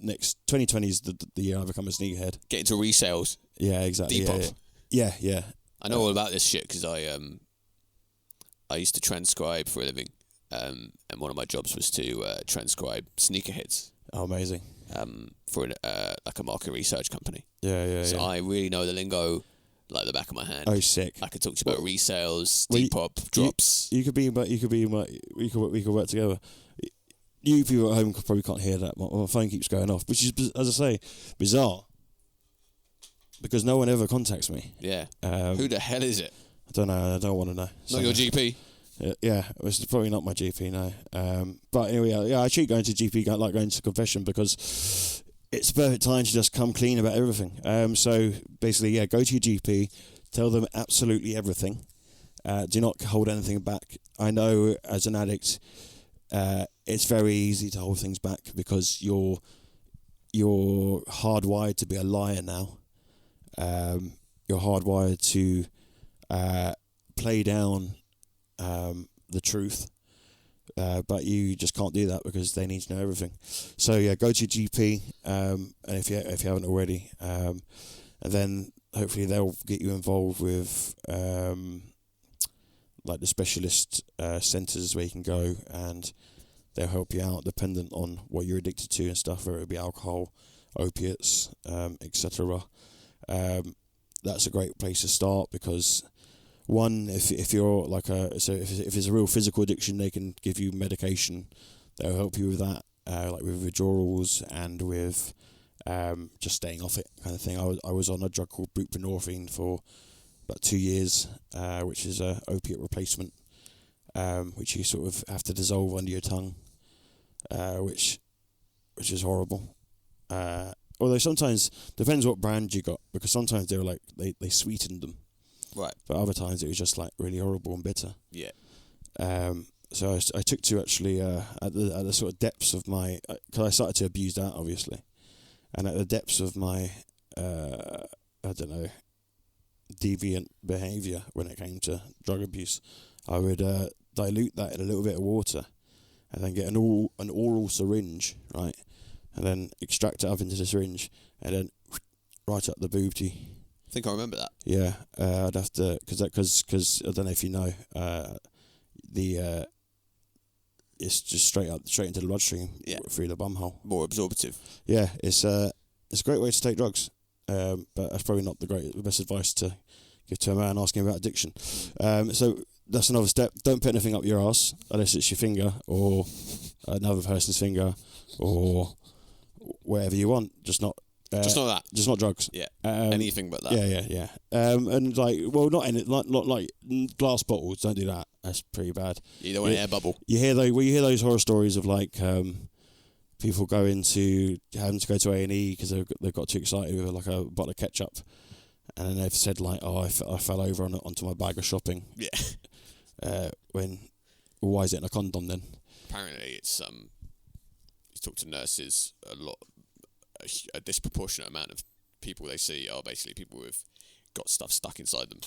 next 2020 is the year I become a sneakerhead. Get into resales. Yeah, exactly. Depop. Yeah. I know all about this shit because I used to transcribe for a living, and one of my jobs was to transcribe sneakerheads. Oh, amazing. For like a market research company. Yeah. So I really know the lingo like the back of my hand. Oh, sick. I could talk to you about resales, Well, Depop, drops. We could work together. You people at home probably can't hear that. My phone keeps going off, which is, as I say, bizarre. Because no one ever contacts me. Yeah. Who the hell is it? I don't know. I don't want to know. Not your GP? Yeah, it's probably not my GP, no. But anyway, I treat going to GP like going to confession because it's the perfect time to just come clean about everything. So basically, go to your GP, tell them absolutely everything. Do not hold anything back. I know as an addict, it's very easy to hold things back because you're hardwired to be a liar now. You're hardwired to play down the truth, but you just can't do that because they need to know everything. So go to your GP, and if you haven't already, and then hopefully they'll get you involved with like the specialist centres where you can go and they'll help you out dependent on what you're addicted to and stuff, whether it be alcohol, opiates, etc. That's a great place to start because one, if you're like if it's a real physical addiction, they can give you medication. They'll help you with that, like with withdrawals and with just staying off it kind of thing. I was on a drug called buprenorphine for about 2 years, which is a opiate replacement, which you sort of have to dissolve under your tongue, which is horrible. Although sometimes depends what brand you got, because sometimes they were like they sweetened them, right? But other times it was just like really horrible and bitter. Yeah. So I took to actually at the sort of depths of my, because I started to abuse that obviously, and at the depths of my I don't know, deviant behaviour when it came to drug abuse, I would dilute that in a little bit of water, and then get an oral syringe, right, and then extract it up into the syringe, and then right up the boobty. I think I remember that. Yeah, I'd have to, because I don't know if you know, it's just straight into the bloodstream, through the bumhole. More absorptive. Yeah, it's a great way to take drugs, but that's probably not the best advice to give to a man asking about addiction. So that's another step. Don't put anything up your arse unless it's your finger or another person's finger or whatever you want. Just not that. Just not drugs. Yeah. Anything but that. Yeah. And like, well, not like glass bottles. Don't do that. That's pretty bad. You don't want an air bubble. You hear those horror stories of like people having to go to A&E because they've got too excited with like a bottle of ketchup, and then they've said like, "Oh, I fell over onto my bag of shopping." Yeah. Why is it in a condom then? Apparently, it's you talk to nurses a lot. A disproportionate amount of people they see are basically people who've got stuff stuck inside them.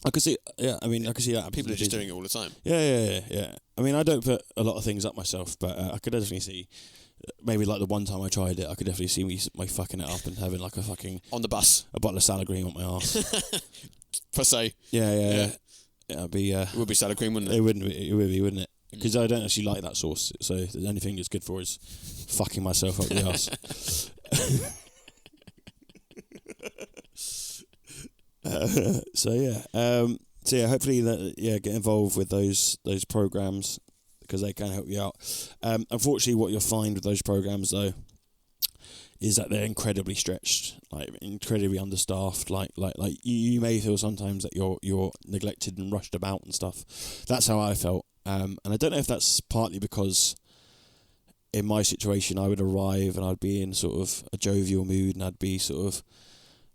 I can see, yeah. I mean, I can see that. People are just doing it all the time. Yeah. I mean, I don't put a lot of things up myself, but I could definitely see, maybe like the one time I tried it, I could definitely see me fucking it up and having like a fucking on the bus, a bottle of salad cream on my arse. Per se. Yeah. It'd be. It would be salad cream, wouldn't it? It would be, wouldn't it? Because I don't actually like that sauce, so the only thing it's good for is fucking myself up the arse. So yeah, hopefully get involved with those programs because they can help you out. Unfortunately, what you'll find with those programs though is that they're incredibly stretched, like incredibly understaffed. Like you may feel sometimes that you're neglected and rushed about and stuff. That's how I felt. And I don't know if that's partly because in my situation I would arrive and I'd be in sort of a jovial mood and I'd be sort of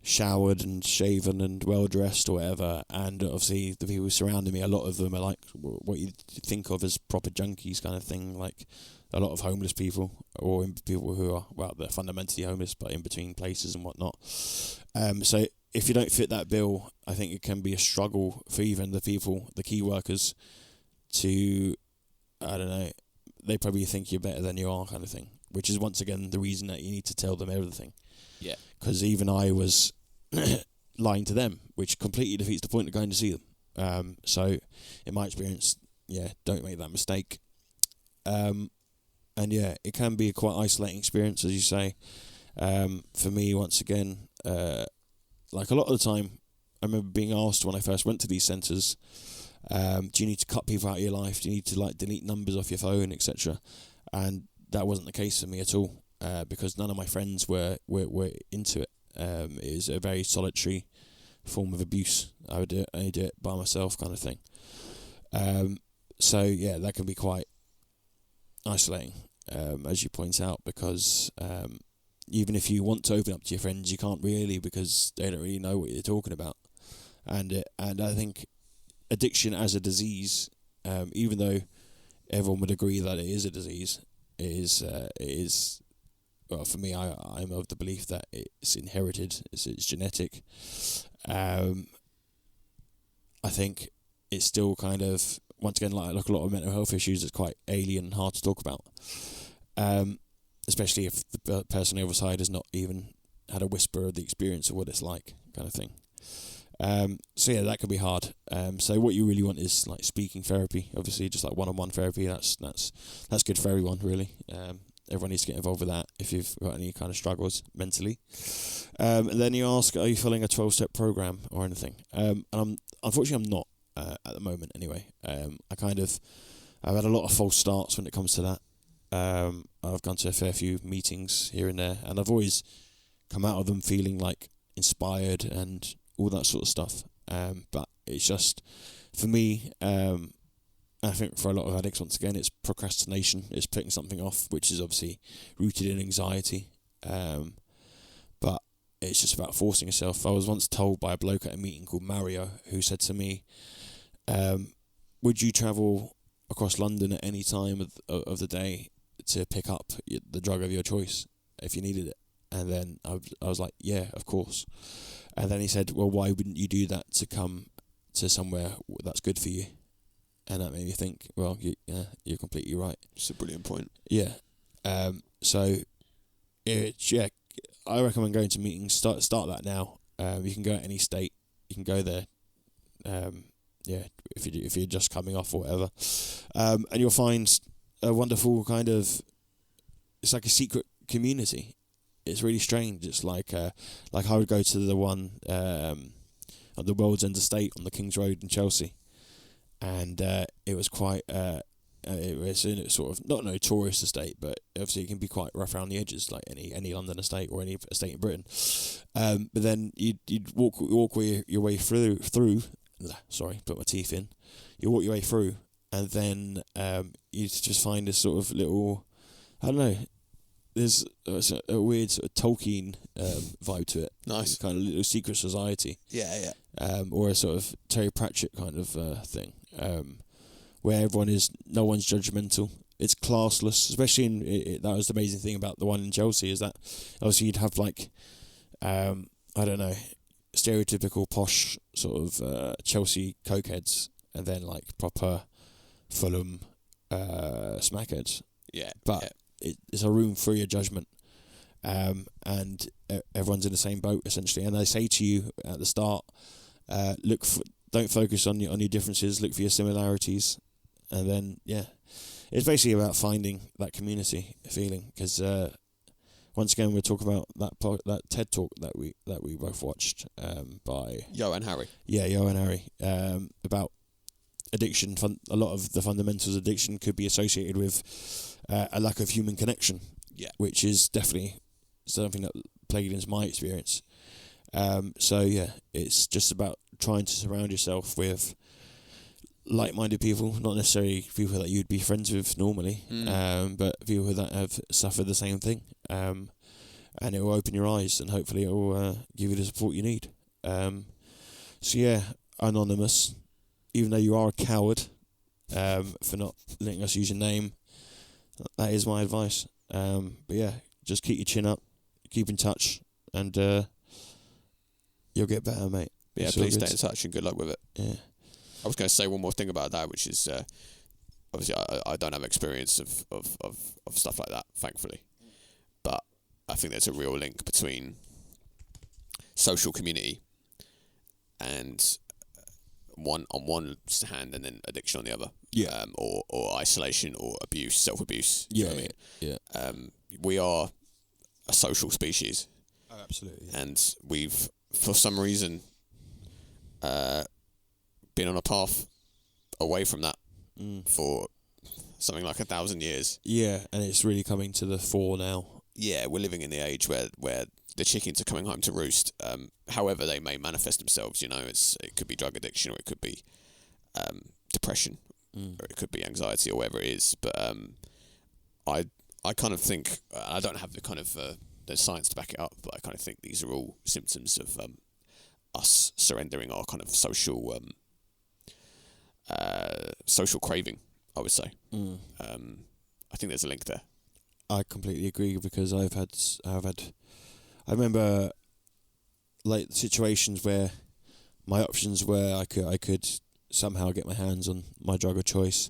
showered and shaven and well dressed or whatever, and obviously the people surrounding me, a lot of them are like what you think of as proper junkies kind of thing, like a lot of homeless people or people who are, well, they're fundamentally homeless but in between places and whatnot. So if you don't fit that bill, I think it can be a struggle for even the key workers to, I don't know, they probably think you're better than you are kind of thing, which is once again the reason that you need to tell them everything. Yeah. Because even I was lying to them, which completely defeats the point of going to see them. So in my experience, don't make that mistake. And it can be a quite isolating experience, as you say. For me, once again, like a lot of the time, I remember being asked when I first went to these centres, do you need to cut people out of your life? Do you need to like delete numbers off your phone, etc.? And that wasn't the case for me at all, because none of my friends were into it. It is a very solitary form of abuse. I would only do it by myself, kind of thing. So that can be quite isolating, as you point out, because even if you want to open up to your friends, you can't really, because they don't really know what you're talking about. And I think addiction as a disease, even though everyone would agree that it is a disease, it is. Well, for me, I'm of the belief that it's inherited, it's genetic. I think it's still kind of, once again, like a lot of mental health issues, it's quite alien and hard to talk about. Especially if the person on the other side has not even had a whisper of the experience of what it's like, kind of thing. So yeah, that can be hard. So what you really want is like speaking therapy, obviously, just like one-on-one therapy. That's good for everyone, really. Everyone needs to get involved with that if you've got any kind of struggles mentally. And then you ask, are you following a 12-step program or anything? And unfortunately I'm not at the moment anyway. I've had a lot of false starts when it comes to that. I've gone to a fair few meetings here and there, and I've always come out of them feeling like inspired and all that sort of stuff. But it's just, for me, I think for a lot of addicts, once again, it's procrastination. It's putting something off, which is obviously rooted in anxiety. But it's just about forcing yourself. I was once told by a bloke at a meeting called Mario, who said to me, would you travel across London at any time of the day to pick up the drug of your choice if you needed it? And then I was like, yeah, of course. And then he said, well, why wouldn't you do that to come to somewhere that's good for you? And that made me think, well, you're completely right. It's a brilliant point. Yeah. So, I recommend going to meetings. Start that now. You can go at any state. You can go there. If you're just coming off or whatever, and you'll find a wonderful kind of. It's like a secret community. It's really strange. It's like I would go to the one at the World's End Estate on the King's Road in Chelsea. And it was quite, it was in a sort of, not no tourist estate, but obviously it can be quite rough around the edges, like any London estate or any estate in Britain. But then you'd walk your way through. Sorry, put my teeth in. You walk your way through, and then you just find this sort of little, I don't know. There's a weird sort of Tolkien vibe to it. Nice. Kind of little secret society. Yeah. Or a sort of Terry Pratchett kind of thing, where no one's judgmental. It's classless, especially that was the amazing thing about the one in Chelsea, is that obviously you'd have like, I don't know, stereotypical posh sort of Chelsea cokeheads, and then like proper Fulham smackheads. Yeah. But it's a room free of judgment. And everyone's in the same boat essentially, and they say to you at the start, don't focus on your differences, look for your similarities, and then it's basically about finding that community feeling. Because once again, we're talking about that TED talk that we both watched by Yo and Harry. Yo and Harry, about addiction. A lot of the fundamentals of addiction could be associated with a lack of human connection. Yeah, which is definitely something that played into my experience. It's just about trying to surround yourself with like-minded people, not necessarily people that you'd be friends with normally, but people that have suffered the same thing. And it will open your eyes, and hopefully it will give you the support you need. Anonymous, even though you are a coward for not letting us use your name, that is my advice. Just keep your chin up, keep in touch, and you'll get better, mate. Yeah, please stay in touch and good luck with it. Yeah. I was going to say one more thing about that, which is obviously I don't have experience of stuff like that, thankfully. But I think there's a real link between social community and one on one hand, and then addiction on the other. Yeah. Or isolation or abuse, self-abuse. Yeah. You know what I mean? Yeah. We are a social species. Oh, absolutely. Yeah. And we've, for some reason, been on a path away from that for something like 1,000 years. Yeah, and it's really coming to the fore now. Yeah, we're living in the age where the chickens are coming home to roost. However they may manifest themselves, it could be drug addiction, or it could be depression, or it could be anxiety, or whatever it is. But I kind of think, I don't have the kind of the science to back it up, but I kind of think these are all symptoms of us surrendering our kind of social craving, I would say. I think there's a link there. I completely agree, because I remember like situations where my options were I could somehow get my hands on my drug of choice,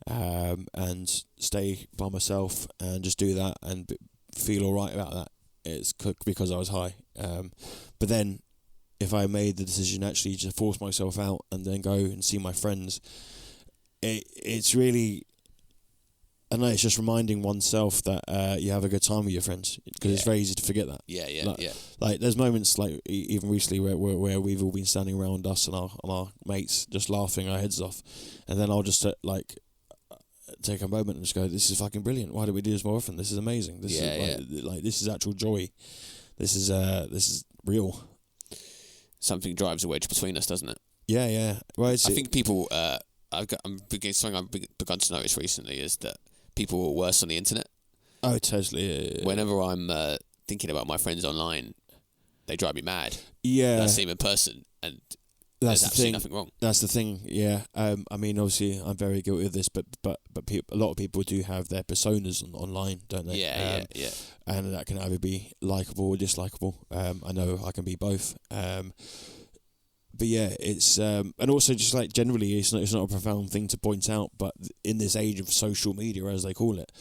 and stay by myself and just do that and feel all right about that. It's because I was high. But then if I made the decision actually to force myself out and then go and see my friends, it's really, I don't know, it's just reminding oneself that you have a good time with your friends, because it's very easy to forget that. Like there's moments like even recently where we've all been standing around us and our mates just laughing our heads off, and then I'll just take a moment and just go, this is fucking brilliant. Why don't we do this more often? This is amazing. This is like this is actual joy. This is real. Something drives a wedge between us, doesn't it? Yeah. Well, I think people. Something I've begun to notice recently is that people are worse on the internet. Oh, totally. Yeah. Whenever I'm thinking about my friends online, they drive me mad. Yeah. I see them in person, and that's there's absolutely nothing wrong. That's the thing. Yeah. I mean, obviously, I'm very guilty of this, but a lot of people do have their personas online, don't they? Yeah. And that can either be likable or dislikable. I know I can be both. But yeah, it's and also just like generally, it's not a profound thing to point out, but in this age of social media, as they call it,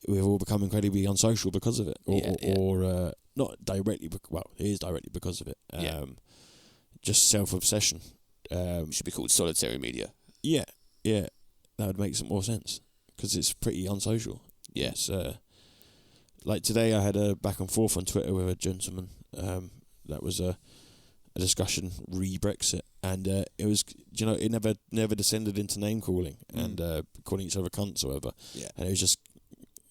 we've all become incredibly unsocial because of it, or not directly. Well, it is directly because of it. Just self-obsession. Should be called solitary media. Yeah, that would make some more sense because it's pretty unsocial. Yeah. It's, like today, I had a back and forth on Twitter with a gentleman. That was a discussion re-Brexit, and it was, it never descended into name calling and calling each other cunts or whatever. Yeah. And it was just,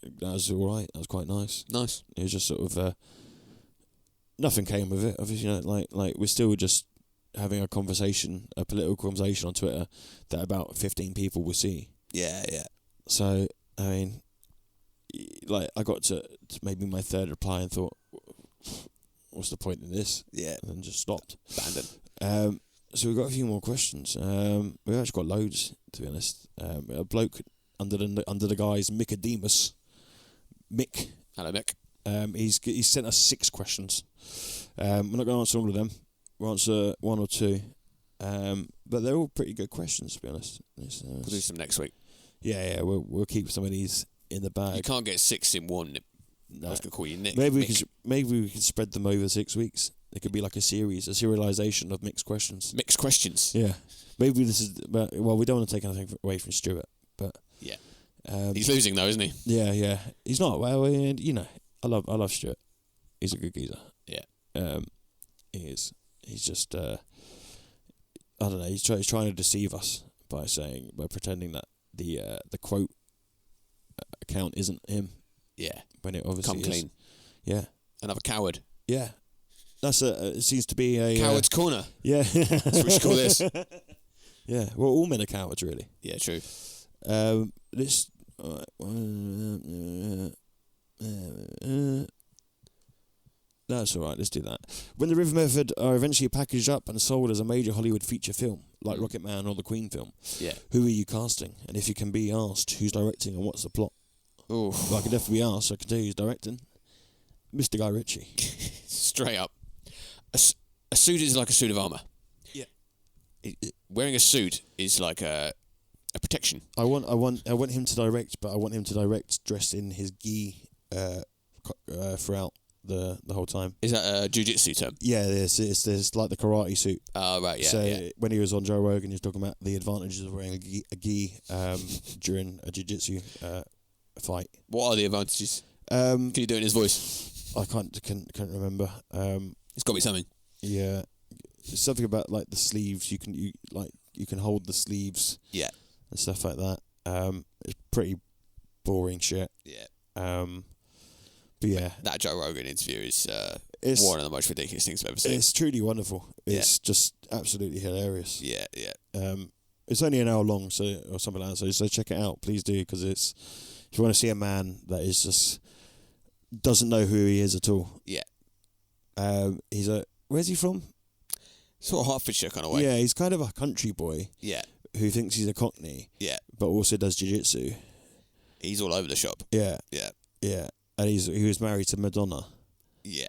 that was all right. That was quite nice. Nice. It was just sort of nothing came of it. Obviously, like we're still just having a conversation, a political conversation on Twitter that about 15 people will see. Yeah. So I mean, like I got to maybe my third reply and thought, what's the point in this? Yeah. And then just stopped. Abandoned. So we've got a few more questions. We've actually got loads, to be honest. A bloke under the guise Mick. Hello, Mick. He's sent us 6 questions. We're not going to answer all of them. We'll answer 1 or 2. But they're all pretty good questions, to be honest. We'll do some next week. Yeah. We'll keep some of these in the bag. You can't get 6 in one. No. I was going to call you Nick. Maybe we could spread them over 6 weeks. It could be like a serialization of mixed questions. Mixed questions. Yeah. Maybe this is. Well, we don't want to take anything away from Stuart, but yeah. He's losing though, isn't he? Yeah. He's not. Well, I love Stuart. He's a good geezer. Yeah. He is. He's just. I don't know. He's trying to deceive us by pretending that the quote account isn't him. Yeah. When it obviously Come clean. Is. Yeah. Another coward. Yeah. That's it seems to be a coward's corner. Yeah. That's what we should call this. Yeah. Well, all men are cowards, really. Yeah, true. This. That's all right. Let's do that. When the River Method are eventually packaged up and sold as a major Hollywood feature film, like Rocket Man or the Queen film, who are you casting? And if you can be asked, who's directing and what's the plot? Oh, well, I can definitely be asked. I can tell you who's directing. Mr. Guy Ritchie. Straight up. A suit is like a suit of armour. Yeah. Wearing a suit is like a protection. I want him to direct, but I want him to direct dressed in his gi throughout the whole time. Is that a jiu-jitsu term? Yeah, it's like the karate suit. Oh, right, yeah. So when he was on Joe Rogan, he was talking about the advantages of wearing a gi during a jiu-jitsu fight. What are the advantages? Can you do it in his voice? I can't remember. It's got to be something. Yeah, it's something about like the sleeves. You can hold the sleeves. Yeah, and stuff like that. It's pretty boring shit. Yeah. But yeah, that Joe Rogan interview is one of the most ridiculous things I've ever seen. It's truly wonderful. It's just absolutely hilarious. Yeah. It's only an hour long, or something like that. So check it out, please do, because it's, if you want to see a man that is just doesn't know who he is at all. Yeah. Where's he from? Sort of Hertfordshire kind of way. Yeah, he's kind of a country boy. Yeah. Who thinks he's a Cockney. Yeah. But also does jiu-jitsu. He's all over the shop. Yeah. Yeah. Yeah. And he was married to Madonna. Yeah.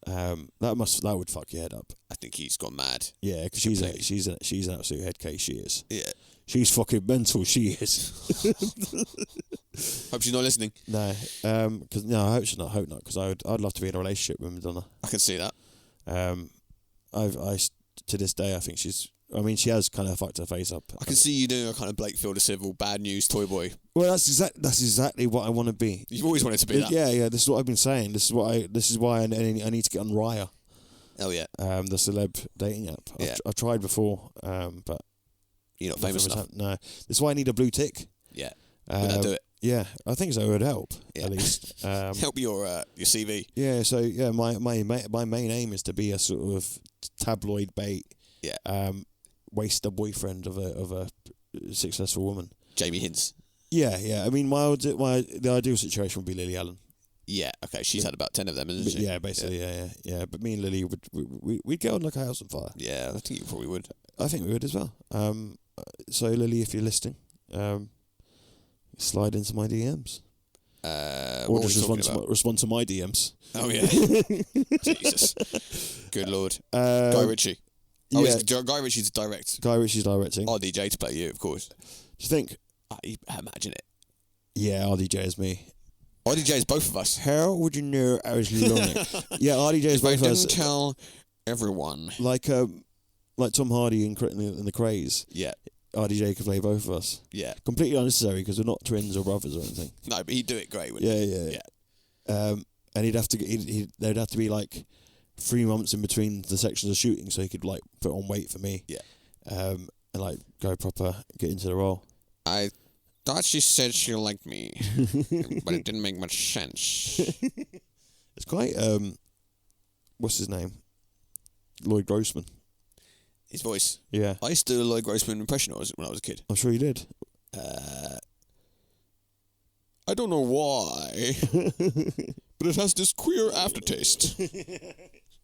That would fuck your head up. I think he's gone mad. Yeah, because she's an absolute head case. She is. Yeah. She's fucking mental. She is. Hope she's not listening. No, I hope she's not. Because I'd love to be in a relationship with Madonna. I can see that. to this day, I think she's. I mean, she has kind of fucked her face up. I can see you doing a kind of Blake Fielder Civil bad news toy boy. Well, that's exactly what I want to be. You've always wanted to be that. Yeah. This is what I've been saying. This is why I need to get on Raya. Oh yeah. The celeb dating app. Yeah. I've tried before, but you're not famous enough. No, that's why I need a blue tick. Yeah. Would that do it? Yeah, I think so. It would help at least. Help your CV. Yeah. So yeah, my main aim is to be a sort of tabloid bait. Yeah. Waste the boyfriend of a successful woman. Jamie Hince. Yeah. I mean, the ideal situation would be Lily Allen. Yeah. Okay. She's had about 10 of them, isn't she? Yeah, basically. Yeah. But me and Lily we'd get on like a house on fire. Yeah, I think you probably would. I think we would as well. So Lily, if you're listening, slide into my DMs. Or just respond to my DMs. Oh yeah. Jesus. Good Lord. Guy Ritchie. Oh, yeah. Guy Ritchie's direct. Guy Ritchie's directing. RDJ to play you, of course. Do you think? Imagine it. Yeah, RDJ is me. RDJ is both of us. How would you know I was lonely? Yeah, RDJ is both of us. I didn't tell everyone. Like Tom Hardy in The Craze. Yeah. RDJ could play both of us. Yeah. Completely unnecessary because we're not twins or brothers or anything. No, but he'd do it great, wouldn't he? Yeah. And he'd have to. There'd have to be like 3 months in between the sections of shooting, so he could like put on weight for me. Yeah. And like go proper, get into the role. I thought she said she liked me, but it didn't make much sense. It's quite what's his name? Lloyd Grossman. His voice. Yeah. I used to do a Lloyd Grossman impression when I was a kid. I'm sure you did. I don't know why, but it has this queer aftertaste.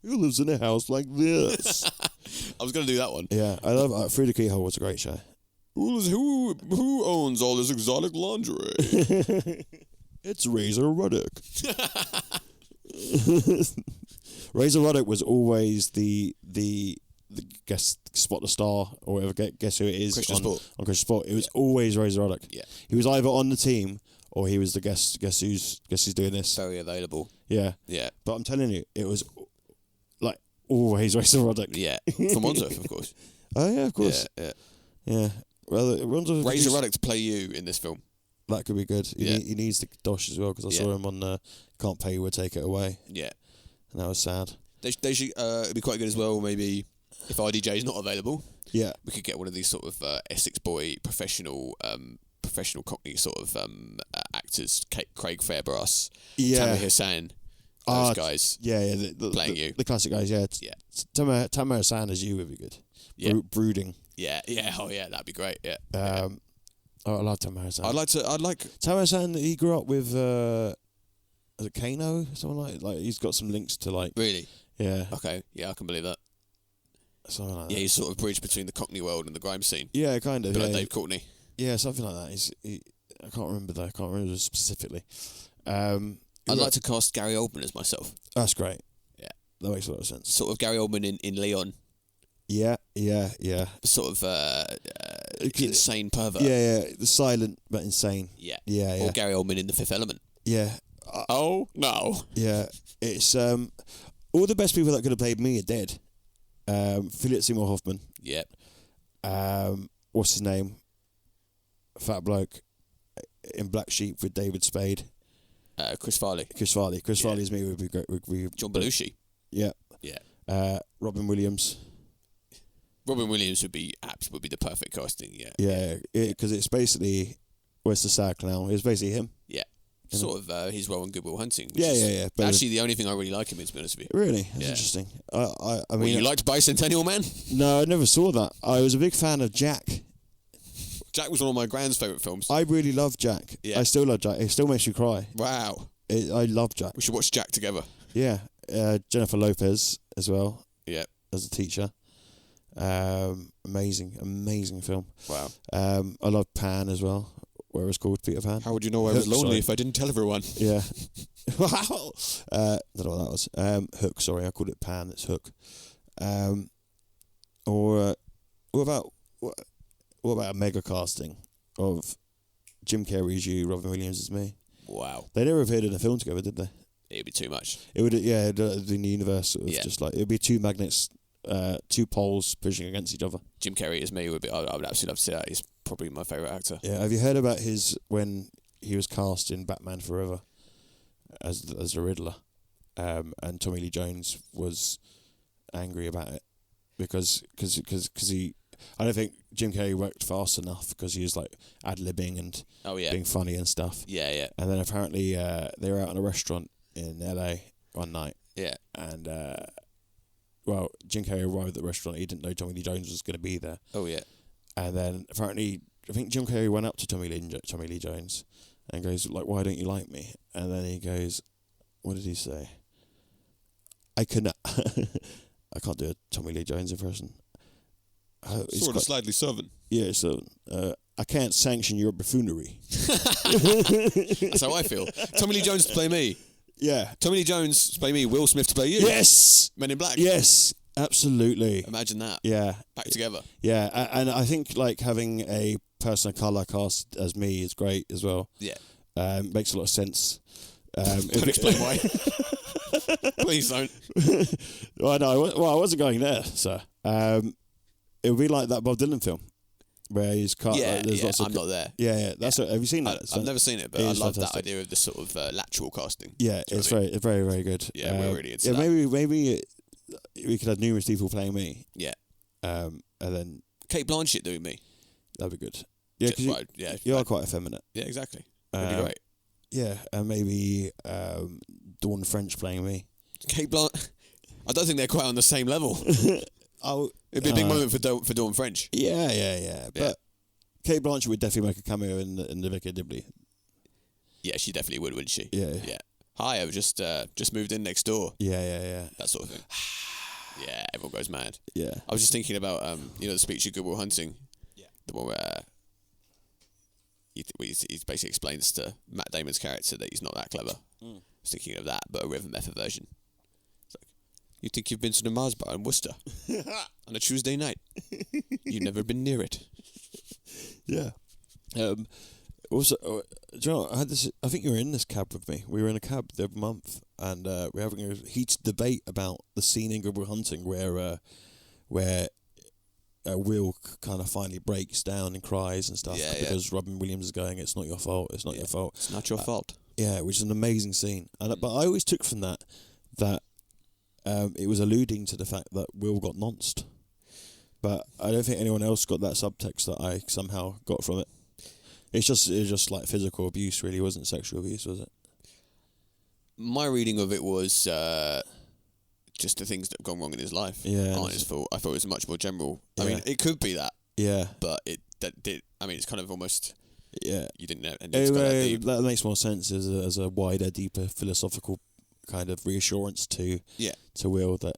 Who lives in a house like this? I was going to do that one. Yeah, I love Through the Keyhole was a great show. Who owns all this exotic lingerie? It's Razor Ruddock. Razor Ruddock was always the guest spot the star or whatever. Guess who it is Christian on Christian Sport. It was always Razor Ruddock. Yeah, he was either on the team or he was the guest. Guess who's doing this? Very available. Yeah. But I'm telling you, it was like always Razor Ruddock. Yeah, from Wandsworth, of course. Oh yeah, of course. Yeah. Well, Razor Ruddock to play you in this film. That could be good. He needs the dosh as well because I saw him on Can't Pay You or Take It Away. Yeah, and that was sad. They should. It'd be quite good as well. Maybe if RDJ is not available, yeah, we could get one of these sort of Essex boy professional Cockney sort of actors. Craig Fairbrass, Tamir Hassan. Those guys, playing you, the classic guys, Tamir Hassan as you would be good. Yeah, brooding. Yeah, oh yeah, that'd be great. Yeah. I love Tamir Hassan. I'd like Tamir Hassan. He grew up with is it Kano? Someone like he's got some links to like. Really? Yeah. Okay. Yeah, I can believe that. Something like that. Yeah, he's sort of bridged between the Cockney world and the grime scene. Yeah, kind of. Like Dave Courtney. Yeah, something like that. I can't remember though. I can't remember specifically. I'd like to cast Gary Oldman as myself. That's great. Yeah, that makes a lot of sense. Sort of Gary Oldman in Leon. Yeah. Sort of insane pervert. Yeah, the silent but insane. Yeah. Or Gary Oldman in The Fifth Element. Yeah. Oh no. Yeah, it's all the best people that could have played me are dead. Philip Seymour Hoffman. Yeah. What's his name? Fat bloke in Black Sheep with David Spade. Chris Farley. Chris Farley's me would be great. John Belushi. Yeah. Yeah. Robin Williams. Robin Williams would be the perfect casting. Yeah. Yeah, because it's basically where's the sad clown? It's basically him. Yeah. Sort of his role in Good Will Hunting. Yeah. But actually, the only thing I really like him in, to be honest with you. Really? That's interesting. I mean, you liked Bicentennial Man? No, I never saw that. I was a big fan of Jack. Jack was one of my grand's favourite films. I really love Jack. Yeah. I still love Jack. It still makes you cry. Wow. I love Jack. We should watch Jack together. Yeah. Jennifer Lopez as well. Yeah. As a teacher. Amazing film. Wow. I love Pan as well. Where it's called Peter Pan. How would you know I was lonely if I didn't tell everyone? Yeah. Wow. Don't know what that was. Hook, sorry, I called it Pan, it's Hook. Or what about a mega casting of Jim Carrey as you, Robin Williams as me? Wow. They never appeared in a film together, did they? It'd be too much. It would, in the universe, sort of just like, it would be two magnets two poles pushing against each other. Jim Carrey as me would be. I would absolutely love to see that. He's probably my favourite actor. Yeah, have you heard about when he was cast in Batman Forever as the Riddler, and Tommy Lee Jones was angry about it because he. I don't think Jim Carrey worked fast enough because he was like ad-libbing and being funny and stuff. Yeah, yeah. And then apparently they were out in a restaurant in LA one night. Yeah. And Jim Carrey arrived at the restaurant. He didn't know Tommy Lee Jones was going to be there. Oh yeah. And then apparently, I think Jim Carrey went up to Tommy Lee Jones and goes like, "Why don't you like me?" And then he goes, "What did he say? I cannot. I can't do a Tommy Lee Jones impression. Sort of slightly southern. Yeah, so I can't sanction your buffoonery." That's how I feel. Tommy Lee Jones to play me. Yeah. Tommy Lee Jones to play me. Will Smith to play you. Yes. Men in Black. Yes. Absolutely. Imagine that. Yeah. Back together. Yeah, and I think like having a person of colour cast as me is great as well. Yeah. Makes a lot of sense. Don't explain why. Please don't. Well, no, I wasn't going there, sir. It would be like that Bob Dylan film where he's cut. Yeah, there's lots of I'm not there. Yeah. That's have you seen that? I've never seen it, but it I is love fantastic. that idea of the sort of lateral casting. Yeah, it's very, very, good. Yeah, we're really into yeah, that. maybe we could have numerous people playing me. Yeah. And then Kate Blanchett doing me. that'd be good. Yeah, because you are quite effeminate. Yeah, exactly. That'd be great. Yeah, and maybe Dawn French playing me. Kate Blanchett. I don't think they're quite on the same level. It'd be a big moment for Dawn French. Yeah. But Kate Blanchett would definitely make a cameo in the Vicar Dibley. Yeah, she definitely would, wouldn't she? Yeah. Hi, I've just moved in next door. Yeah. That sort of thing. Yeah, everyone goes mad. Yeah. I was just thinking about the speech of Good Will Hunting. Yeah. The one where he basically explains to Matt Damon's character that he's not that clever. I was thinking of that, but a River Method version. It's like, you think you've been to the Mars bar in Worcester on a Tuesday night? You've never been near it. Yeah. Also, do you know, I think you were in this cab with me. We were in a cab the other month, and we're having a heated debate about the scene in Good Will Hunting where Will kind of finally breaks down and cries and stuff because Robin Williams is going, "It's not your fault. It's not your fault. It's not your fault." Yeah, which is an amazing scene. And but I always took from that it was alluding to the fact that Will got nonced. But I don't think anyone else got that subtext that I somehow got from it. It was just like physical abuse, really. It wasn't sexual abuse, was it? My reading of it was just the things that have gone wrong in his life aren't his fault. I thought it was much more general. Yeah. I mean, it could be that. Yeah. But it's kind of almost... Yeah. You didn't know. And it's got that deep. That makes more sense as a wider, deeper philosophical kind of reassurance to Will that...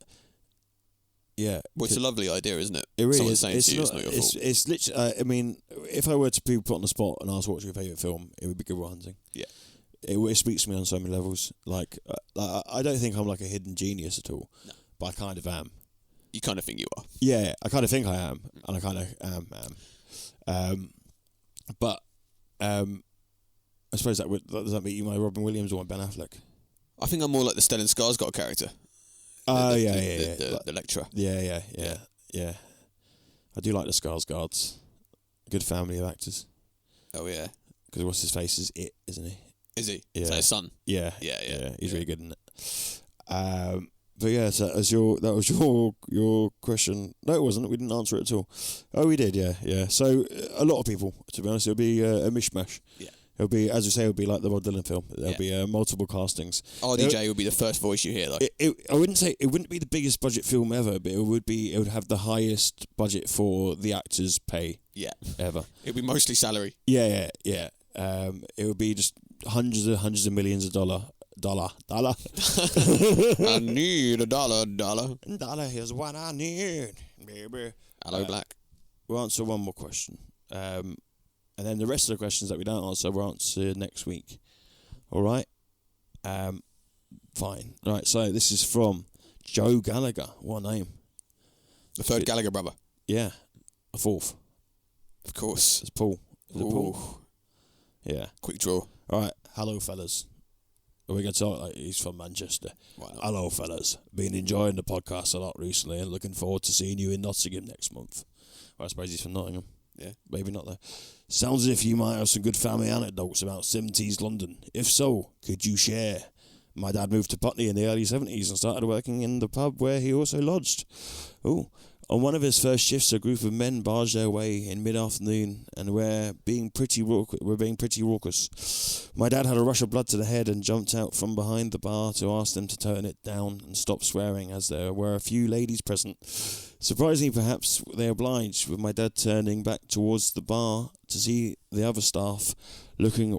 Yeah. Well, it's a lovely idea, isn't it? It really Someone is. saying to you, it's not your fault. It's literally... I mean, if I were to be put on the spot and asked what's your favourite film, it would be Good Will Hunting. Yeah. It speaks to me on so many levels. Like, I don't think I'm like a hidden genius at all, but I kind of am. You kind of think you are. Yeah, I kind of think I am, and I kind of am. But I suppose does that mean you my Robin Williams or my Ben Affleck? I think I'm more like the Stellan Skarsgård character. The lecturer. Yeah. I do like the Skarsgårds. Good family of actors. Oh yeah. Because what's his face is it, isn't he? Is he? Yeah. Is that his son? Yeah. He's really good in it. But yeah, so that was your question. No, it wasn't. We didn't answer it at all. Oh, we did. Yeah. So a lot of people, to be honest, it'll be a mishmash. Yeah. It'll be, as you say, it'll be like the Bob Dylan film. There'll be multiple castings. RDJ will be the first voice you hear, though. I wouldn't say it wouldn't be the biggest budget film ever, but it would have the highest budget for the actors' pay. Yeah. Ever. It'll be mostly salary. Yeah. It would be just hundreds of millions of dollar. I need a dollar. Dollar is what I need, baby. Hello, Black. We'll answer one more question. And then the rest of the questions that we don't answer, we'll answer next week. All right? Fine. All right, so this is from Joe Gallagher. What a name. The third Gallagher brother. Yeah. A fourth. Of course. It's Paul. Is it Paul? Yeah. Quick draw. All right. Hello, fellas. We're going to talk like he's from Manchester. Why not? Hello, fellas. Been enjoying the podcast a lot recently and looking forward to seeing you in Nottingham next month. Well, I suppose he's from Nottingham. Yeah. Maybe not there. Sounds as if you might have some good family anecdotes about 70s London. If so, could you share? My dad moved to Putney in the early 70s and started working in the pub where he also lodged. Oh, on one of his first shifts, a group of men barged their way in mid-afternoon and were being pretty raucous. My dad had a rush of blood to the head and jumped out from behind the bar to ask them to turn it down and stop swearing, as there were a few ladies present. Surprisingly, perhaps, they obliged, with my dad turning back towards the bar to see the other staff looking